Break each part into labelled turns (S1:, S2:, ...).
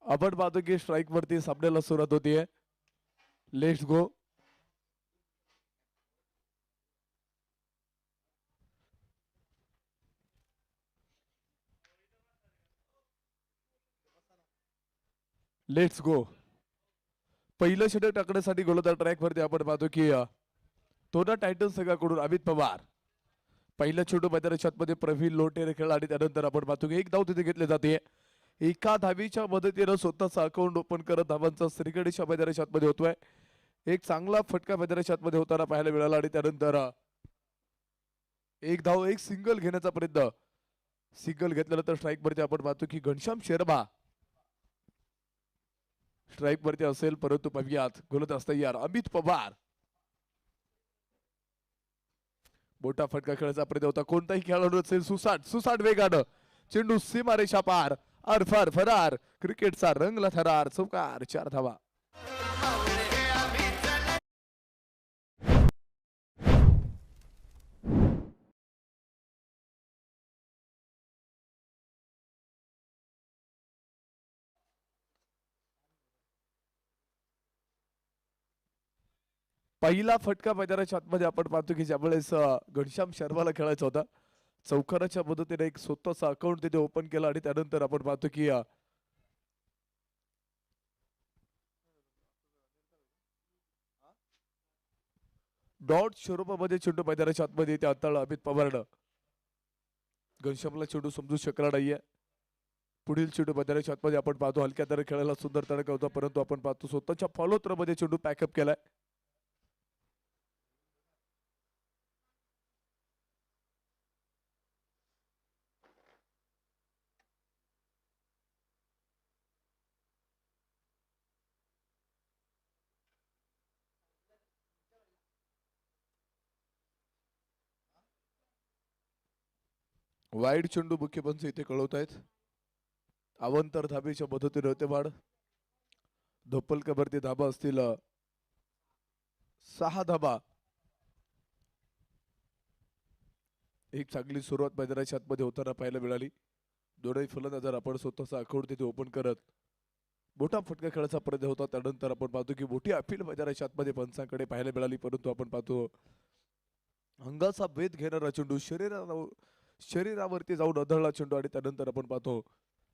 S1: आपण पाहतो की स्ट्राईक वरती सामन्याला सुरुवात होतीये. Let's go. Let's go. पहिलं षटक टाकण्यासाठी गोलंदाज ट्रॅक वरती आपण पाहतो की तोना टायटन संघाकडून अमित पवार. पहिल्या छोटू मैदानाच्या मध्ये प्रवीण लोटेरे खेळ आणि त्यानंतर आपण पाहतो की एक धाव तिथे घेतली जाते. एका धावीच्या मदतीनं स्वतःचा अकाउंट ओपन करत धावांचा श्रीगणेशा मैदानाच्या मध्ये होतोय. एक चांगला फटका मैदानाच्या मध्ये होताना पाहायला मिळाला आणि त्यानंतर एक धाव एक सिंगल घेण्याचा प्रयत्न. सिंगल घेतल्यानंतर स्ट्राईक वरती आपण पाहतो की घनश्याम शर्मा स्ट्राईक वरती असेल, परंतु पाहूयात गोलंदाज तयार अमित पवार. मोठा फटका खेळायचा प्रयत्न होता. कोणताही खेळाडू असेल सुसाट सुसाट वेगानं चेंडू सीमारेषा पार आरफार फरार. क्रिकेटचा रंगला थरार. चौकार 4 धावा. पहिला फटका मैदानाच्या आतमध्ये आपण पाहतो की ज्यावेळेस घनश्याम शर्माला खेळायचा होता, चौकाराच्या मदतीने एक स्वतःचा अकाउंट तिथे ओपन केला आणि त्यानंतर आपण पाहतो की डॉट स्वरूपामध्ये चेंडू मैदानाच्या आतमध्ये ते हाताळलं अमित पवारनं. घनश्यामला चेंडू समजू शकला नाहीये. पुढील चेंडू मैदानाच्या आतमध्ये आपण पाहतो हलक्या दर खेळायला सुंदर तडका होता, परंतु आपण पाहतो स्वतःच्या फॉलो थ्रो मध्ये चेंडू पॅकअप केलाय. वाईड चेंडू मुख्य पंच इथे कळवत आहेत. अवंतर धाबेच्या मदतीने होते वाढ. धोपलकरवरती धाबा असतील 6 धाबा. एक चांगली सुरुवात मैदानाच्या आतमध्ये होताना पाहायला मिळाली. दोनही फलंदाज आपण स्वतःचा अकाउंट तिथे ओपन करत मोठा फटका खेळायचा प्रयत्न होता. त्यानंतर आपण पाहतो की मोठी अपील मैदानाच्या आतमध्ये पंचांकडे पाहायला मिळाली, परंतु आपण पाहतो अंगाचा भेद घेणारा चेंडू शरीरावरती जाऊन आदळला चेंडू आणि त्यानंतर आपण पाहतो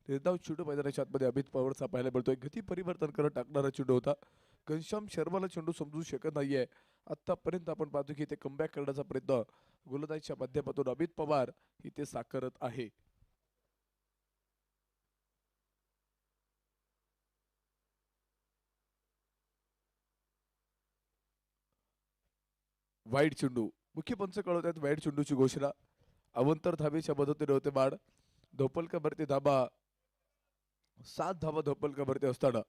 S1: निर्धाव चेंडू मैदानाच्या आतमध्ये अमित पवारचा पाहायला मिळतोय. गती परिवर्तन करत टाकणारा चेंडू होता. घनश्याम शर्माला चेंडू समजू शकत नाहीये. आतापर्यंत आपण पाहतो की ते कमबॅक करण्याचा प्रयत्न गोलंदाजीच्या माध्यमातून अमित पवार इथे साकारत आहे. वाईड चेंडू मुख्य पंच कळवत आहेत. वाईड चेंडूची घोषणा. अवंतर धाबेच्या मदतीने होते बाड. धोपलकरवरती धाबा 7 धाबा धोपलकरवरती असताना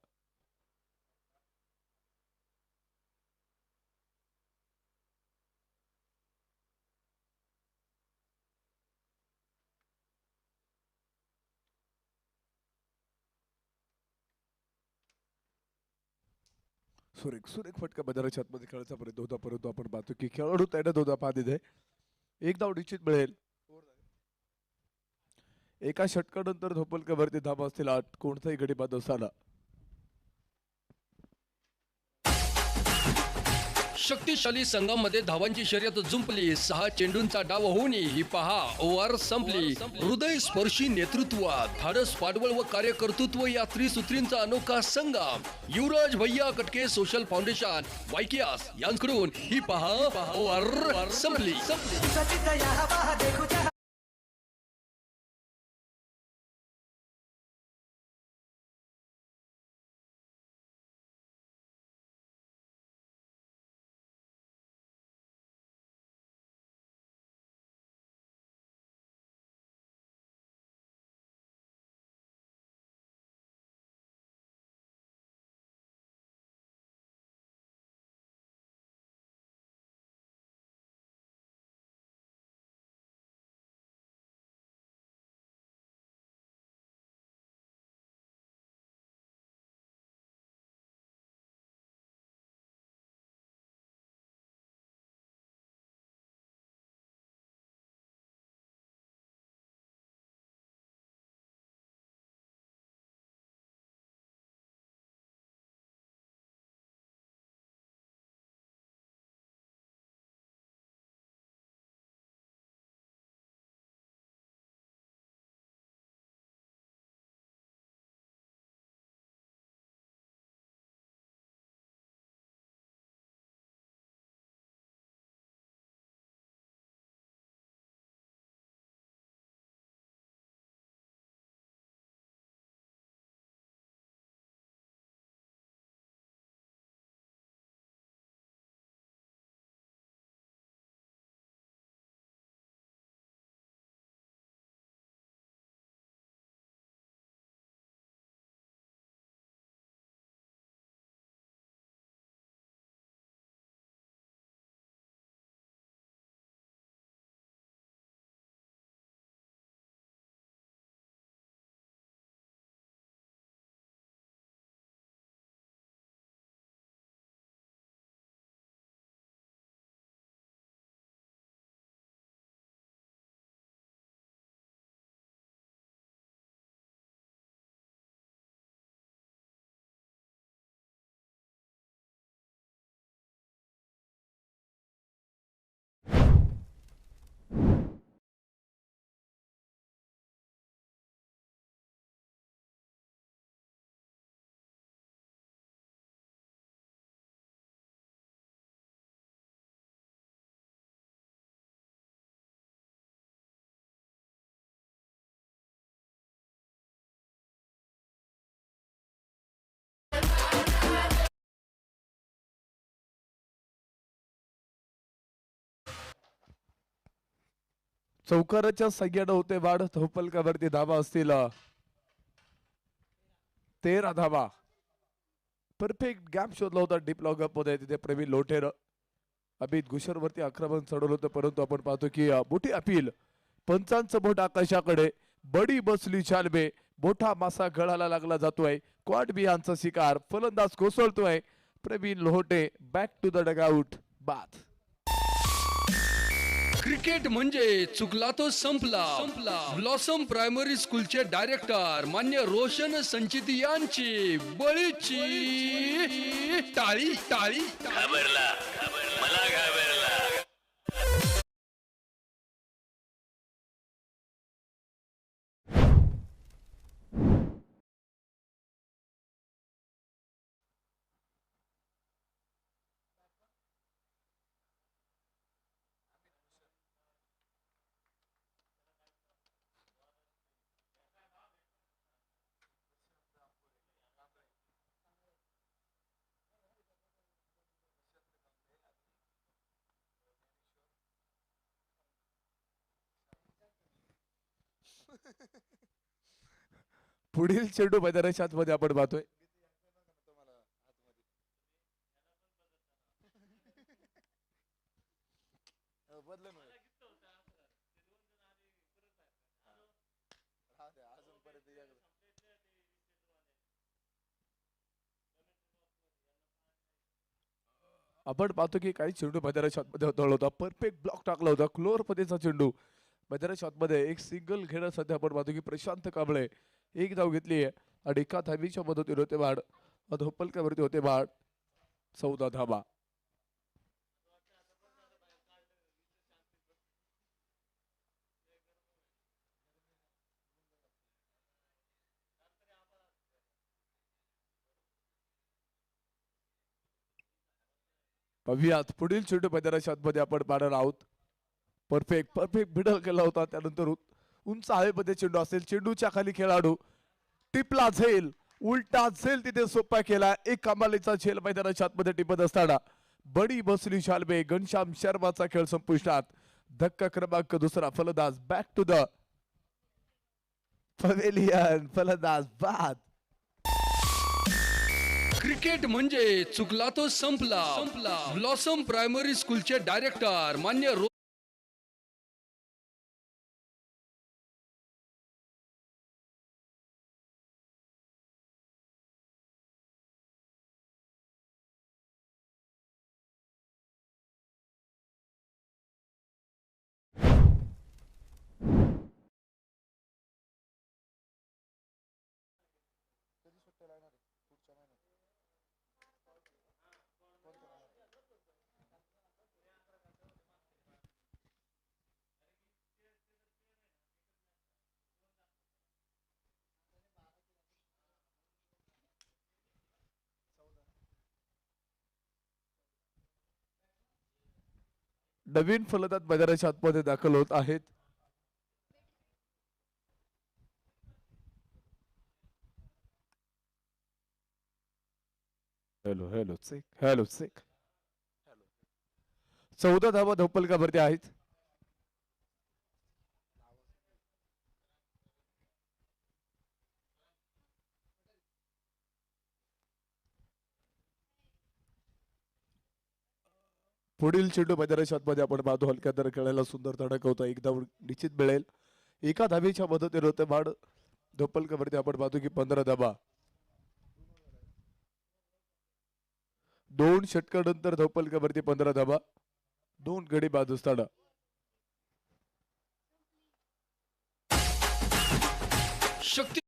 S1: सुरेख सुरेख फटका मैदानाच्या आतमध्ये खेळायचा प्रयत्न होता, परंतु आपण पाहतो की खेळाडू तैनात होता. पाहत इथे एक धाव निश्चित मिळेल. एका षटकानंतर धोपलकरवरती धाबा असतील 8 कोणताही गडी बाद असताना.
S2: शक्तिशाली संघामध्ये धावांची शर्यत जुंपली. 6 चेंडूंचा डाव होऊन ही पहा ओव्हर संपली. हृदय स्पर्शी नेतृत्व, धाडस, पाठबळ व कार्यकर्तृत्व या त्रिसूत्रींचा अनोखा संगम. युवराज भैया कटके सोशल फाउंडेशन वायकियास यांकडून ही पहा ओव्हर संपली.
S1: चौकाराच्या सगळ्यानं होते वाढ धोपलकावरती धावा असतील 13 धावा. परफेक्ट गॅप शोधला होता डीप लॉकअप मध्ये तिथे प्रवीण लोटेर अमित घुशरवरती आक्रमण चढवलं होतं, परंतु आपण पाहतो की मोठी अपील पंचांचं बोट आकाशाकडे. बडी बसली चालबे, मोठा मासा गळाला लागला जातोय. क्वाड बियांचा शिकार, फलंदाज कोसळतोय. Praveen Lohote back to the dugout, बाद.
S2: क्रिकेट म्हणजे चुकला तो संपला. ब्लॉसम प्रायमरी स्कूलचे डायरेक्टर मान्य रोशन संचित यांची बळीची टाळी टाळी.
S3: घाबरला मला घाबरला.
S1: पुढील चेंडू मैदानाच्या आतमध्ये आपण पाहतोय. आपण पाहतो की काही चेंडू मैदानाच्या आतमध्ये उतरला होता. परफेक्ट ब्लॉक टाकला होता. क्लोअर पद्धतीचा चेंडू मैदानाच्या आतमध्ये एक सिंगल घेणं सध्या आपण पाहतो की प्रशांत कांबळे एक धाव घेतली आहे आणि एका धावीच्या मदतीने होते वाढ. धोपलकावरती होते वाढ 14 धावा. पाहूयात पुढील चेंडू मैदानाच्या आतमध्ये आपण पाहणार आहोत. परफेक्ट मिडल केला होता. त्यानंतर उंच हवेमध्ये चेंडू असेल. चेंडूच्या खाली खेळाडू टिपला झेल, उलटा झेल तिथे सोपा केला. एक कमालीचा झेल मैदानाच्या आतमध्ये टिपत असताना बडी बसली शालबे. घनश्याम शर्माचा खेळ संपुष्टात. धक्का क्रमांक दुसरा. फलंदाज बॅक टू द पवेलियन, फलंदाज बाद.
S2: क्रिकेट म्हणजे चुकला तो संपला. ब्लॉसम प्रायमरी स्कूलचे डायरेक्टर मान्य
S1: नवीन फलंदाज मैदानाच्या आतमध्ये दाखल होत आहेत. Hello check. 14 धावा धोपलकावरती आहेत. पुढील चेंडू मैदानाच्या आतमध्ये आपण पाहतो. हलक्या दर खेळायला सुंदर धडक होता. एक धाव निश्चित मिळेल. एका धावेच्या मदतीने होते वाढ धोपलकावरती आपण पाहतो की 15 धावा. 2 षटकानंतर धोपलकावरती 15 धावा. 2 गडी बाद असताना
S2: शक्ती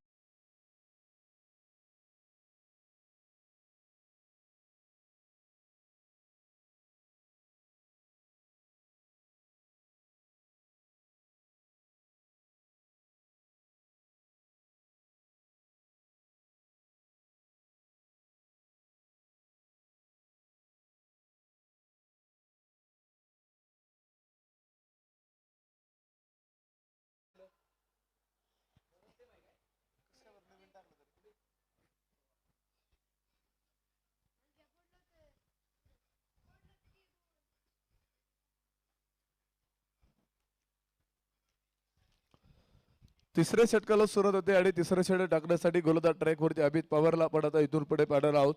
S1: तिसऱ्या षटकाला सुरुवात होते आणि तिसरं षटक टाकण्यासाठी गोलंदाज ट्रॅक वरती अमित पवारला आपण आता इथून पुढे पाहणार आहोत.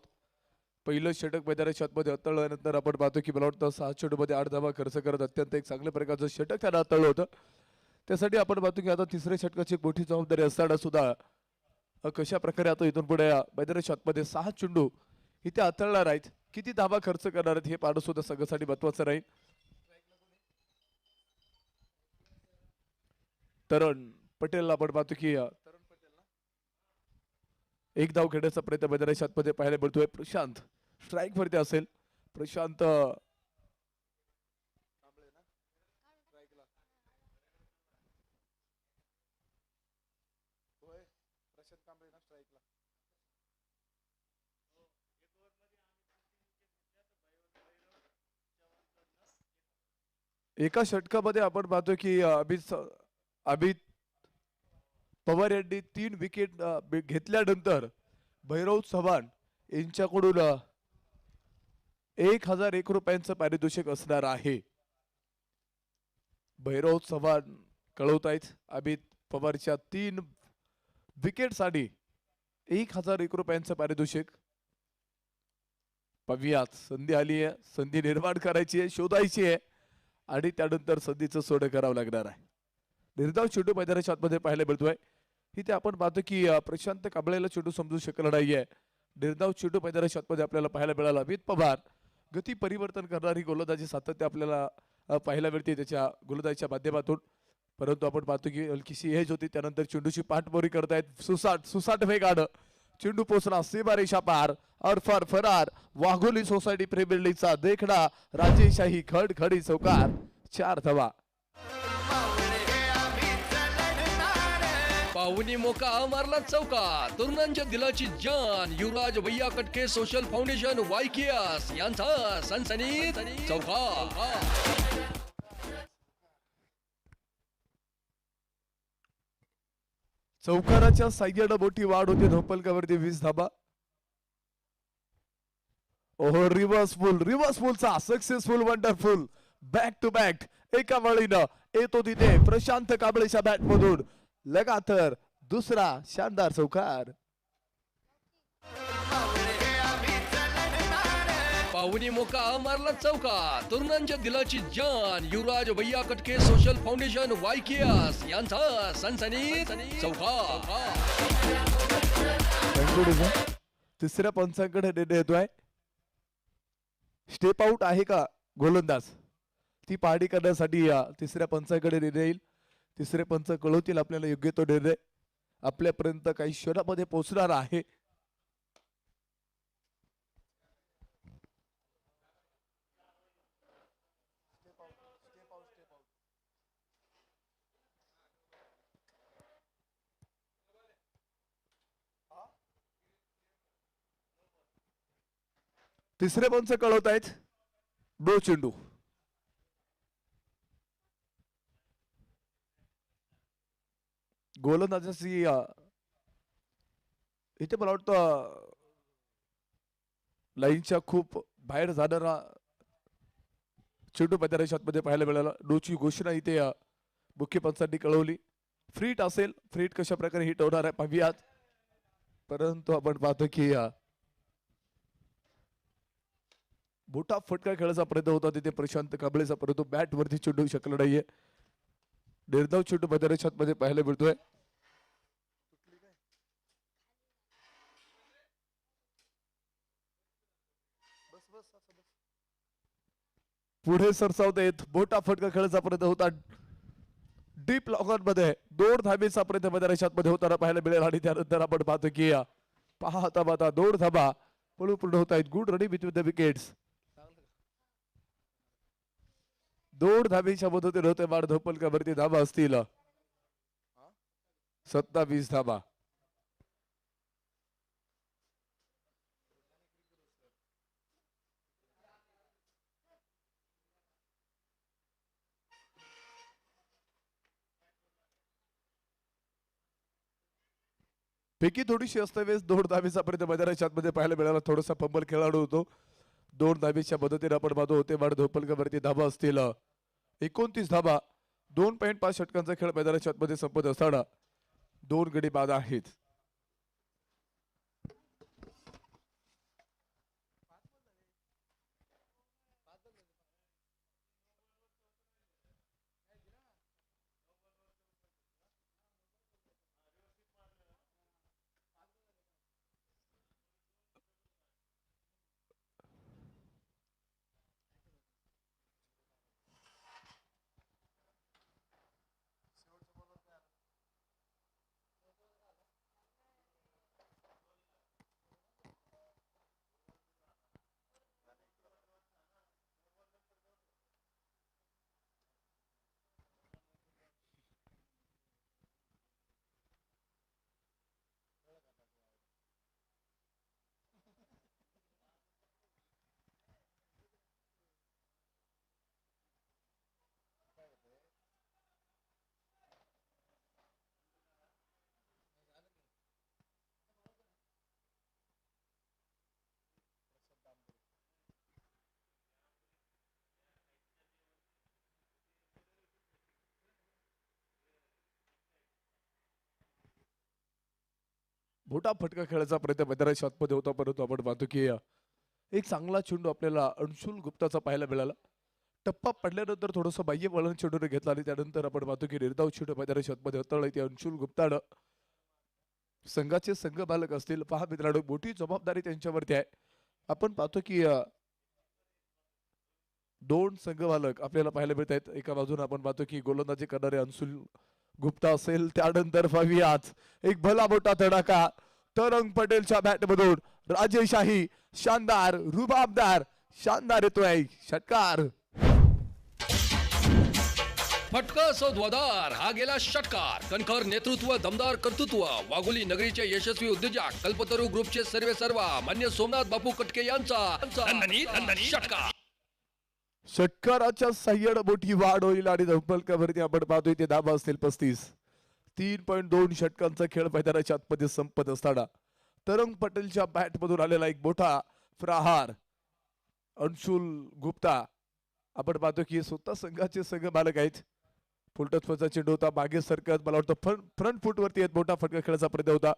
S1: पहिलं षटक मैदानाच्या आतमध्ये हाताळल्यानंतर आपण पाहतो की मला वाटतं 6 चेंडूमध्ये 8 धावा खर्च करत अत्यंत एक चांगल्या प्रकारचं षटक त्यानं हाताळलं होतं. त्यासाठी आपण पाहतो की आता तिसऱ्या षटकाची एक मोठी जबाबदारी असताना सुद्धा कशा प्रकारे आता इथून पुढे मैदानाच्या आतमध्ये 6 चेंडू इथे हाताळणार आहेत, किती धावा खर्च करणार आहेत हे पाहणं सुद्धा संघासाठी महत्वाचं राहील. तरण पटेलला आपण पाहतो की एक धाव खेळण्याचा प्रयत्न मैदानाच्या आतमध्ये पाहायला मिळतोय. प्रशांत स्ट्राईक वरती असेल. प्रशांत एका षटकामध्ये आपण पाहतो की अमित पवार यांनी 3 विकेट घेतल्यानंतर भैरव चव्हाण यांच्याकडून 1001 रुपयांचं पारितोषिक असणार आहे. भैरव चव्हाण कळवत आहेत अमित पवारच्या 3 विकेटसाठी 1001 रुपयांचं पारितोषिक. पाहूयात, संधी आली आहे, संधी निर्माण करायची आहे, शोधायची आहे आणि त्यानंतर संधीचं सोडं करावं लागणार आहे. निर्धाव चेंडू मैदानाच्या आतमध्ये पाहायला मिळतोय. इथे आपण पाहतो की प्रशांत कांबळेला चेंडू समजू शकला नाहीये. निर्धाव चेंडू मैदानाच्या आतमध्ये आपल्याला पाहायला मिळाला. अमित पवार गती परिवर्तन करणारी गोलंदाजी सातत्य आपल्याला पाहायला मिळते त्याच्या गोलंदाजीच्या माध्यमातून. परंतु आपण पाहतो की हलकीशी एज होती, त्यानंतर चेंडूची पाठमोरी करतायत. सुसाट वेगानं चेंडू पोचला सीमारेषा पार और फरार. वाघोली सोसायटी प्रीमियर लीगचा देखणा राजेशाही खडखडी चौकार. 4 धावा.
S2: पाहुणी मोका मारला चौका. तरुणांच्या दिलाची जान युवराज भैया कटके सोशल फाउंडेशन वायकेएस यांचा सनसनीत चौका.
S1: चौकाराच्या साह्यानं मोठी वाढ होते धोपलकावरती 20 धाबा. ओहो, रिव्हर्सफुलचा successful wonderful back to back एका वळीनं येतो तिथे प्रशांत कांबळेच्या बॅट मधून लगातार दुसरा शानदार चौकार.
S2: पाहुणी मोका मारला चौका. तरुणांच्या दिलाची जान युवराज भैया कटके सोशल फाउंडेशन वायकेएस यांचा सनसनीत चौका.
S1: तिसऱ्या पंचांकडे निर्णय येतोय. स्टेप आउट आहे का गोलंदाज, ती पाहणी करण्यासाठी तिसऱ्या पंचांकडे निर्णय येईल. तिसरे पंच कळवतील आपल्याला योग्य तो निर्णय. आपल्यापर्यंत काही क्षणामध्ये पोहोचणार आहे. तिसरे पंच कळवत आहेत नो चेंडू. गोलंदाजाची इथे मला वाटतं लाईनच्या खूप बाहेर जाणारा चेंडू मैदानाच्या आतमध्ये पाहायला मिळाला. नोची घोषणा इथे मुख्य पंचांनी कळवली. फ्रीट असेल, फ्रीट कशा प्रकारे हिट होणार आहे पाहूयात. परंतु आपण पाहतो की मोठा फटका खेळायचा प्रयत्न होता तिथे प्रशांत कांबळेचा, परंतु बॅट वरती चेंडू शकला नाहीये. निर्धाव चेंडू मैदानाच्या आतमध्ये पाहायला मिळतोय. पुढे सरसावत येत मोठा फटका खेळायचा प्रयत्न होता. डीप लॉगर मध्ये 2 धाबेचा प्रयत्न मैदानाच्या आतमध्ये होताना पाहायला मिळेल आणि त्यानंतर आपण पाहतो की पाहता 2 धाबा पूर्ण होत आहेत. Good running between the wickets. 2 धाबेच्या मदतीने होते वाढ धोपलकावरती धाबा असतील 27 धाबा. पैकी थोडीशी अस्ताव्यस्त 2 धाबेचा प्रयत्न मैदानाच्या आतमध्ये पाहायला मिळाला. थोडासा फंबल खेळाडू होतो. 2 धाबेच्या मदतीने आपण पाहतो होते वाढ धोपलकावरती धाबा असतील 29 धाबा. 2.5 षटकांचा खेळ मैदानाच्या आतमध्ये संपत असताना 2 गडी बाद आहेत. मोठा फटका खेळायचा प्रयत्न मैदानाच्या आतमध्ये होता, परंतु आपण पाहतो की एक चांगला चेंडू आपल्याला अंशुल गुप्ताचा पाहायला मिळाला. टप्पा पडल्यानंतर थोडंसं बाह्य वळण चेंडूने घेतला आणि त्यानंतर आपण पाहतो की निर्धाव चेंडू मैदानाच्या आतमध्ये हाताळला. ते अंशुल गुप्तानं संघाचे संघ बालक असतील. पहा मित्रांनो, मोठी जबाबदारी त्यांच्यावरती आहे. आपण पाहतो की 2 संघ बालक आपल्याला पाहायला मिळत आहेत. एका बाजूने आपण पाहतो की गोलंदाजी करणारे अंशुल गुप्ता असेल, त्यानंतर पाहूयाच एक भला मोठा तडाखा तरंग पटेलच्या बॅट मधून. राजेशाही शानदार रुबाबदार शानदार येतोय षटकार.
S2: फटका सौद्वादार हा गेला षटकार. कणखर नेतृत्व, दमदार कर्तृत्व, वाघोली नगरीचे यशस्वी उद्योजक कल्पतरू ग्रुपचे सर्वेसर्वा मान्य सोमनाथ बापू कटके यांचा षटकार.
S1: षटकाराच्या सह्यानं मोठी वाढ होईल आणि धपलकावरती आपण पाहतोय ते धाबा असतील 35. 3.2 षटकांचा खेळ मैदानाच्या आतमध्ये संपत असताना तरंग पटेलच्या बॅट मधून आलेला एक मोठा प्रहार अंशुल गुप्ता. आपण पाहतो की स्वतः संघाचे संघ मालक आहेत. फुलटस्फचा चेंडू होता मागे सरकत, मला वाटतं फ्रंट फुट वरती एक मोठा फटका खेळायचा प्रयत्न होता,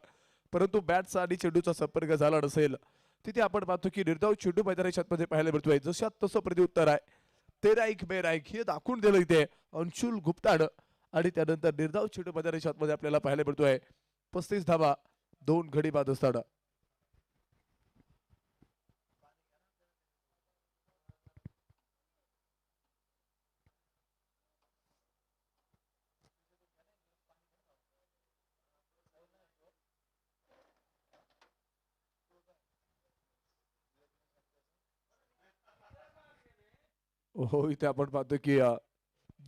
S1: परंतु बॅटचा आणि चेंडूचा संपर्क झाला नसेल. तिथे आपण पाहतो की निर्धाव चेंडू मैदानाच्या आतमध्ये पाहायला मिळतोय. जशात तसं प्रत्युत्तर आहे. 13 बेराईक हे दाखवून दिलं इथे अंशुल गुप्तानं आणि त्यानंतर निर्धाव चेंडू मैदानाच्या आतमध्ये आपल्याला पाहायला मिळतोय. 35 धावा 2 गडी बाद असताना. हो, इथे आपण पाहतो की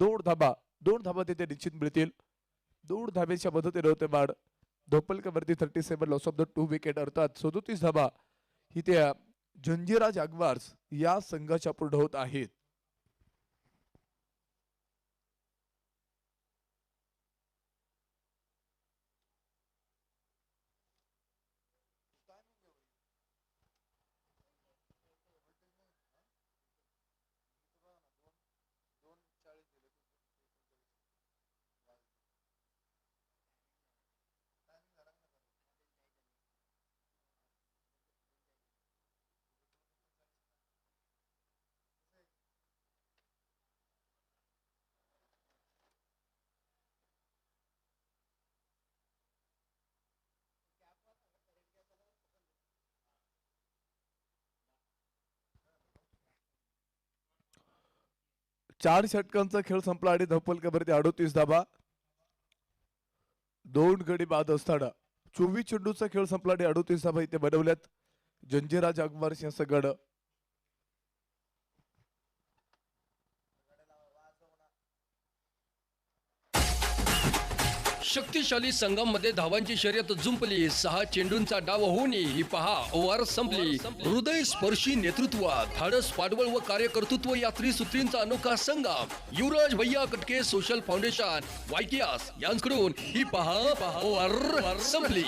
S1: 2 धाबा तिथे निश्चित मिळतील. 2 धाब्याच्या मदतीने होते बाद. धोपलकरवरती 37 लॉस ऑफ द 2 विकेट, अर्थात 37 धाबा इथे जंजिरा जागवार्स या संघाच्या पूर्ण होत आहेत. चार षटकांचा खेळ संपला आणि धपलकरवरती 38 धाबा 2 गडी बाद असताना 24 चेंडूचा खेळ संपला आणि 38 धाबा इथे बनवल्यात जंजिरा जागवार्स या संघानं.
S2: शक्तिशाली संघामध्ये धावांची शर्यत जुंपली. 6 चेंडूंचा डाव होऊन ही पहा ओव्हर संपली. हृदय स्पर्शी नेतृत्व, धाडस, पाठबळ व कार्यकर्तृत्व या त्रिसूत्रींचा अनोखा संगम. युवराज भैया कटके सोशल फाउंडेशन वायकीआस यांकडून ही पहा ओव्हर संपली.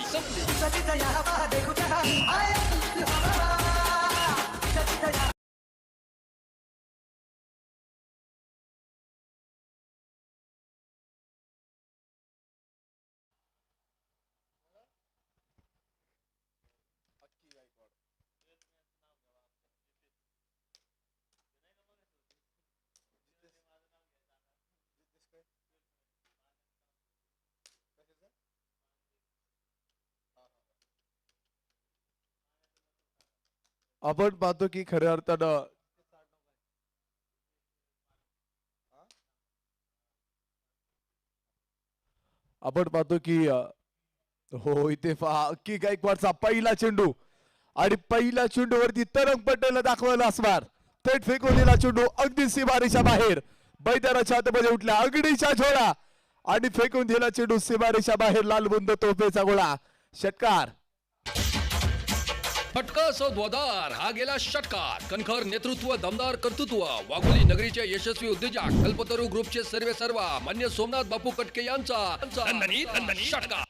S1: आपण पाहतो की खऱ्या अर्थानं आपण पाहतो की हो इथे पहा की गायकवाडचा पहिला चेंडू आणि पहिल्या चेंडूवरती तरंग पटेलला दाखवायला असणार थेट फेकून दिला चेंडू अगदी सीमारेषा बाहेर बैद्याच्या हातामध्ये उठल्या अगडीच्या झोळा आणि फेकून दिला चेंडू सीमारेषा बाहेर लालबुंद तोफेचा गोळा षटकार
S2: फटका सौद्वादार हा गेला षटकार कणखर नेतृत्व दमदार कर्तृत्व वाघोली नगरीचे यशस्वी उद्योजक कल्पतरू ग्रुपचे सर्वेसर्वा मान्य सोमनाथ बापू कटके यांचा षटकार.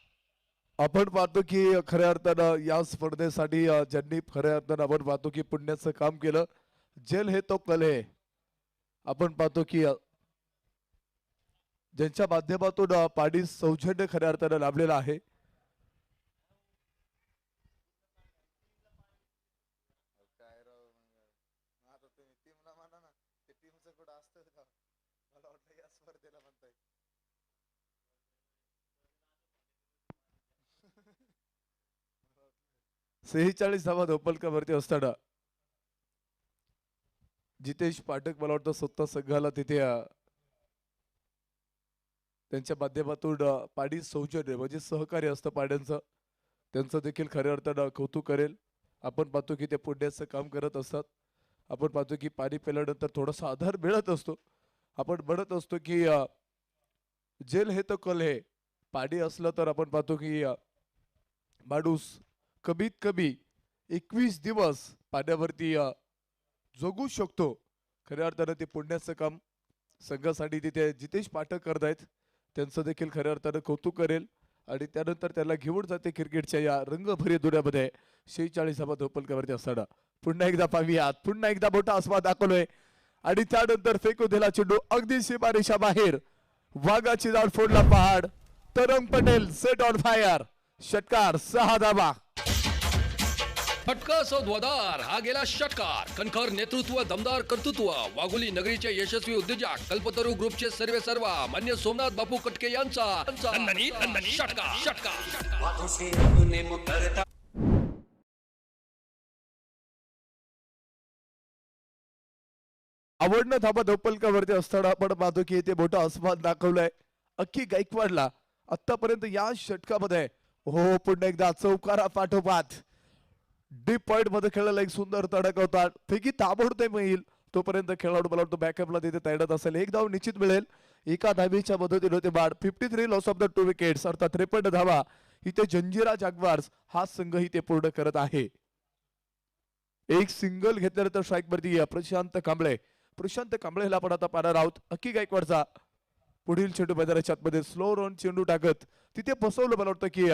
S1: आपण पाहतो की खऱ्या अर्थानं या स्पर्धेसाठी ज्यांनी खऱ्या अर्थानं आपण पाहतो की पुण्याचं काम केलं जेल हे तो कल है आपण पाहतो की ज्यांच्या माध्यमातून पाडी सौजन्य खऱ्या अर्थानं लाभलेलं आहे सेहेचाळीस धावा धोपलकावरती असताना जितेश पाठक मला वाटतं स्वतः संघाला तिथे त्यांच्या माध्यमातून पाडी सौजन्य म्हणजे सहकार्य असतं पाड्यांचं त्यांचं देखील खऱ्या अर्थानं कौतुक करेल आपण पाहतो की ते पुण्याचं काम करत असतात आपण पाहतो की पाणी पेल्यानंतर थोडासा आधार मिळत असतो आपण म्हणत असतो की जेल हे तर कल हे पाणी असलं तर आपण पाहतो की माणूस कमीत कमी 21 दिवस पाण्यावरती जगू शकतो खऱ्या अर्थानं ते पुण्याचं काम संघासाठी तिथे जितेश पाठक करतायत त्यांचं देखील खऱ्या अर्थानं कौतुक करेल आणि त्यानंतर त्याला घेऊन जाते क्रिकेटच्या या रंगभरी दुनियामध्ये 46 धावा धोपलकावरती असताना पुन्हा एकदा पाहूयात पुन्हा एकदा मोठा आस्वाद दाखवलोय आणि त्यानंतर फेकून दिला चेंडू अगदी सीमारेषा बाहेर वाघाची जाळ फोडला पहाड तरंग पटेल सेट ऑन फायर षटकार 6 धावा
S2: फटका सौद्वादार हा गेला षटकार कणखर नेतृत्व दमदार कर्तृत्व वाघोली नगरीचे यशस्वी उद्योजक कल्पतरू ग्रुपचे सर्वेसर्वा मान्य सोमनाथ बापू कटके यांचा षटकार.
S1: आवडणं धाबा धोपलकावरती असताना आपण पाहतो की इथे मोठा आस्वाद दाखवलाय अख्खी गायकवाडला आतापर्यंत या षटकामध्ये हो पुन्हा एकदा चौकारा पाठोपाठ डीप पॉइंट मध्ये खेळलेला एक सुंदर तडक होता फेकी ताबडतोब येईल तोपर्यंत खेळाडू मला वाटतं बॅकअपला तिथे तैनात असेल एक धाव निश्चित मिळेल एका धावेच्या मदतीने होते बाद 53 लॉस ऑफ द 2 विकेट्स अर्थात 53 धावा इथे जंजिरा जागवार्स हा संघ इथे पूर्ण करत आहे एक सिंगल घेतल्यानंतर स्ट्राईक वरती प्रशांत कांबळेला आपण आता पाहणार आहोत अख्खी गायकवाडचा पुढील चेंडू मैदानाच्या आतमध्ये स्लो रन चेंडू टाकत तिथे फसवलं मला वाटतं की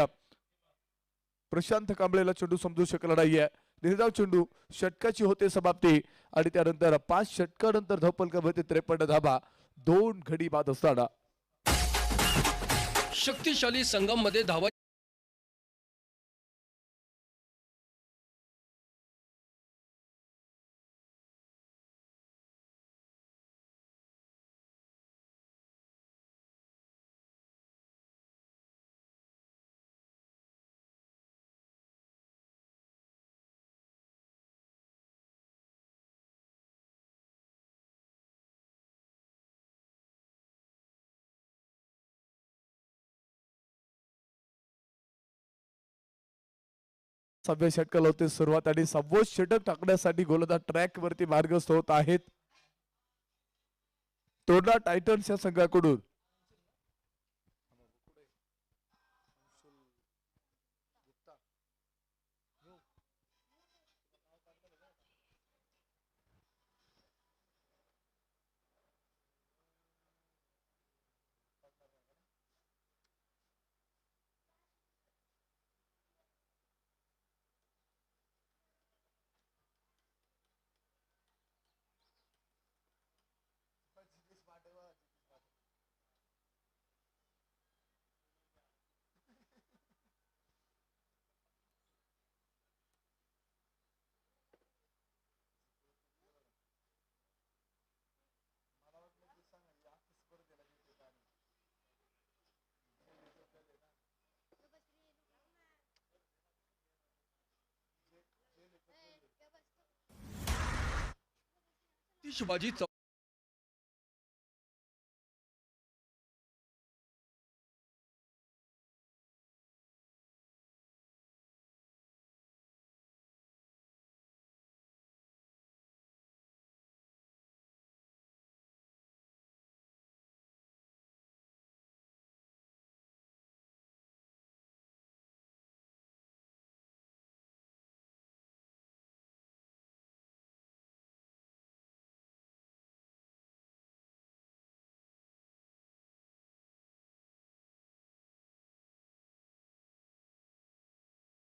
S1: प्रशांत कांबळेला चेंडू समजू शकला नाहीये निर्धाव चेंडू षटकाची होते समाप्ती आणि त्यानंतर 5 षटकानंतर धोपलकामध्ये 53 धाबा 2 घडी बाद असताना
S2: शक्तिशाली संगम मध्ये धावा
S1: सव्या षटकाला होते सुरुवात आणि 6वे षटक टाकण्यासाठी गोलंदाज ट्रॅक वरती मार्गस्थ होत आहेत तोडा टायटन्स या संघाकडून
S2: आतिषबाजी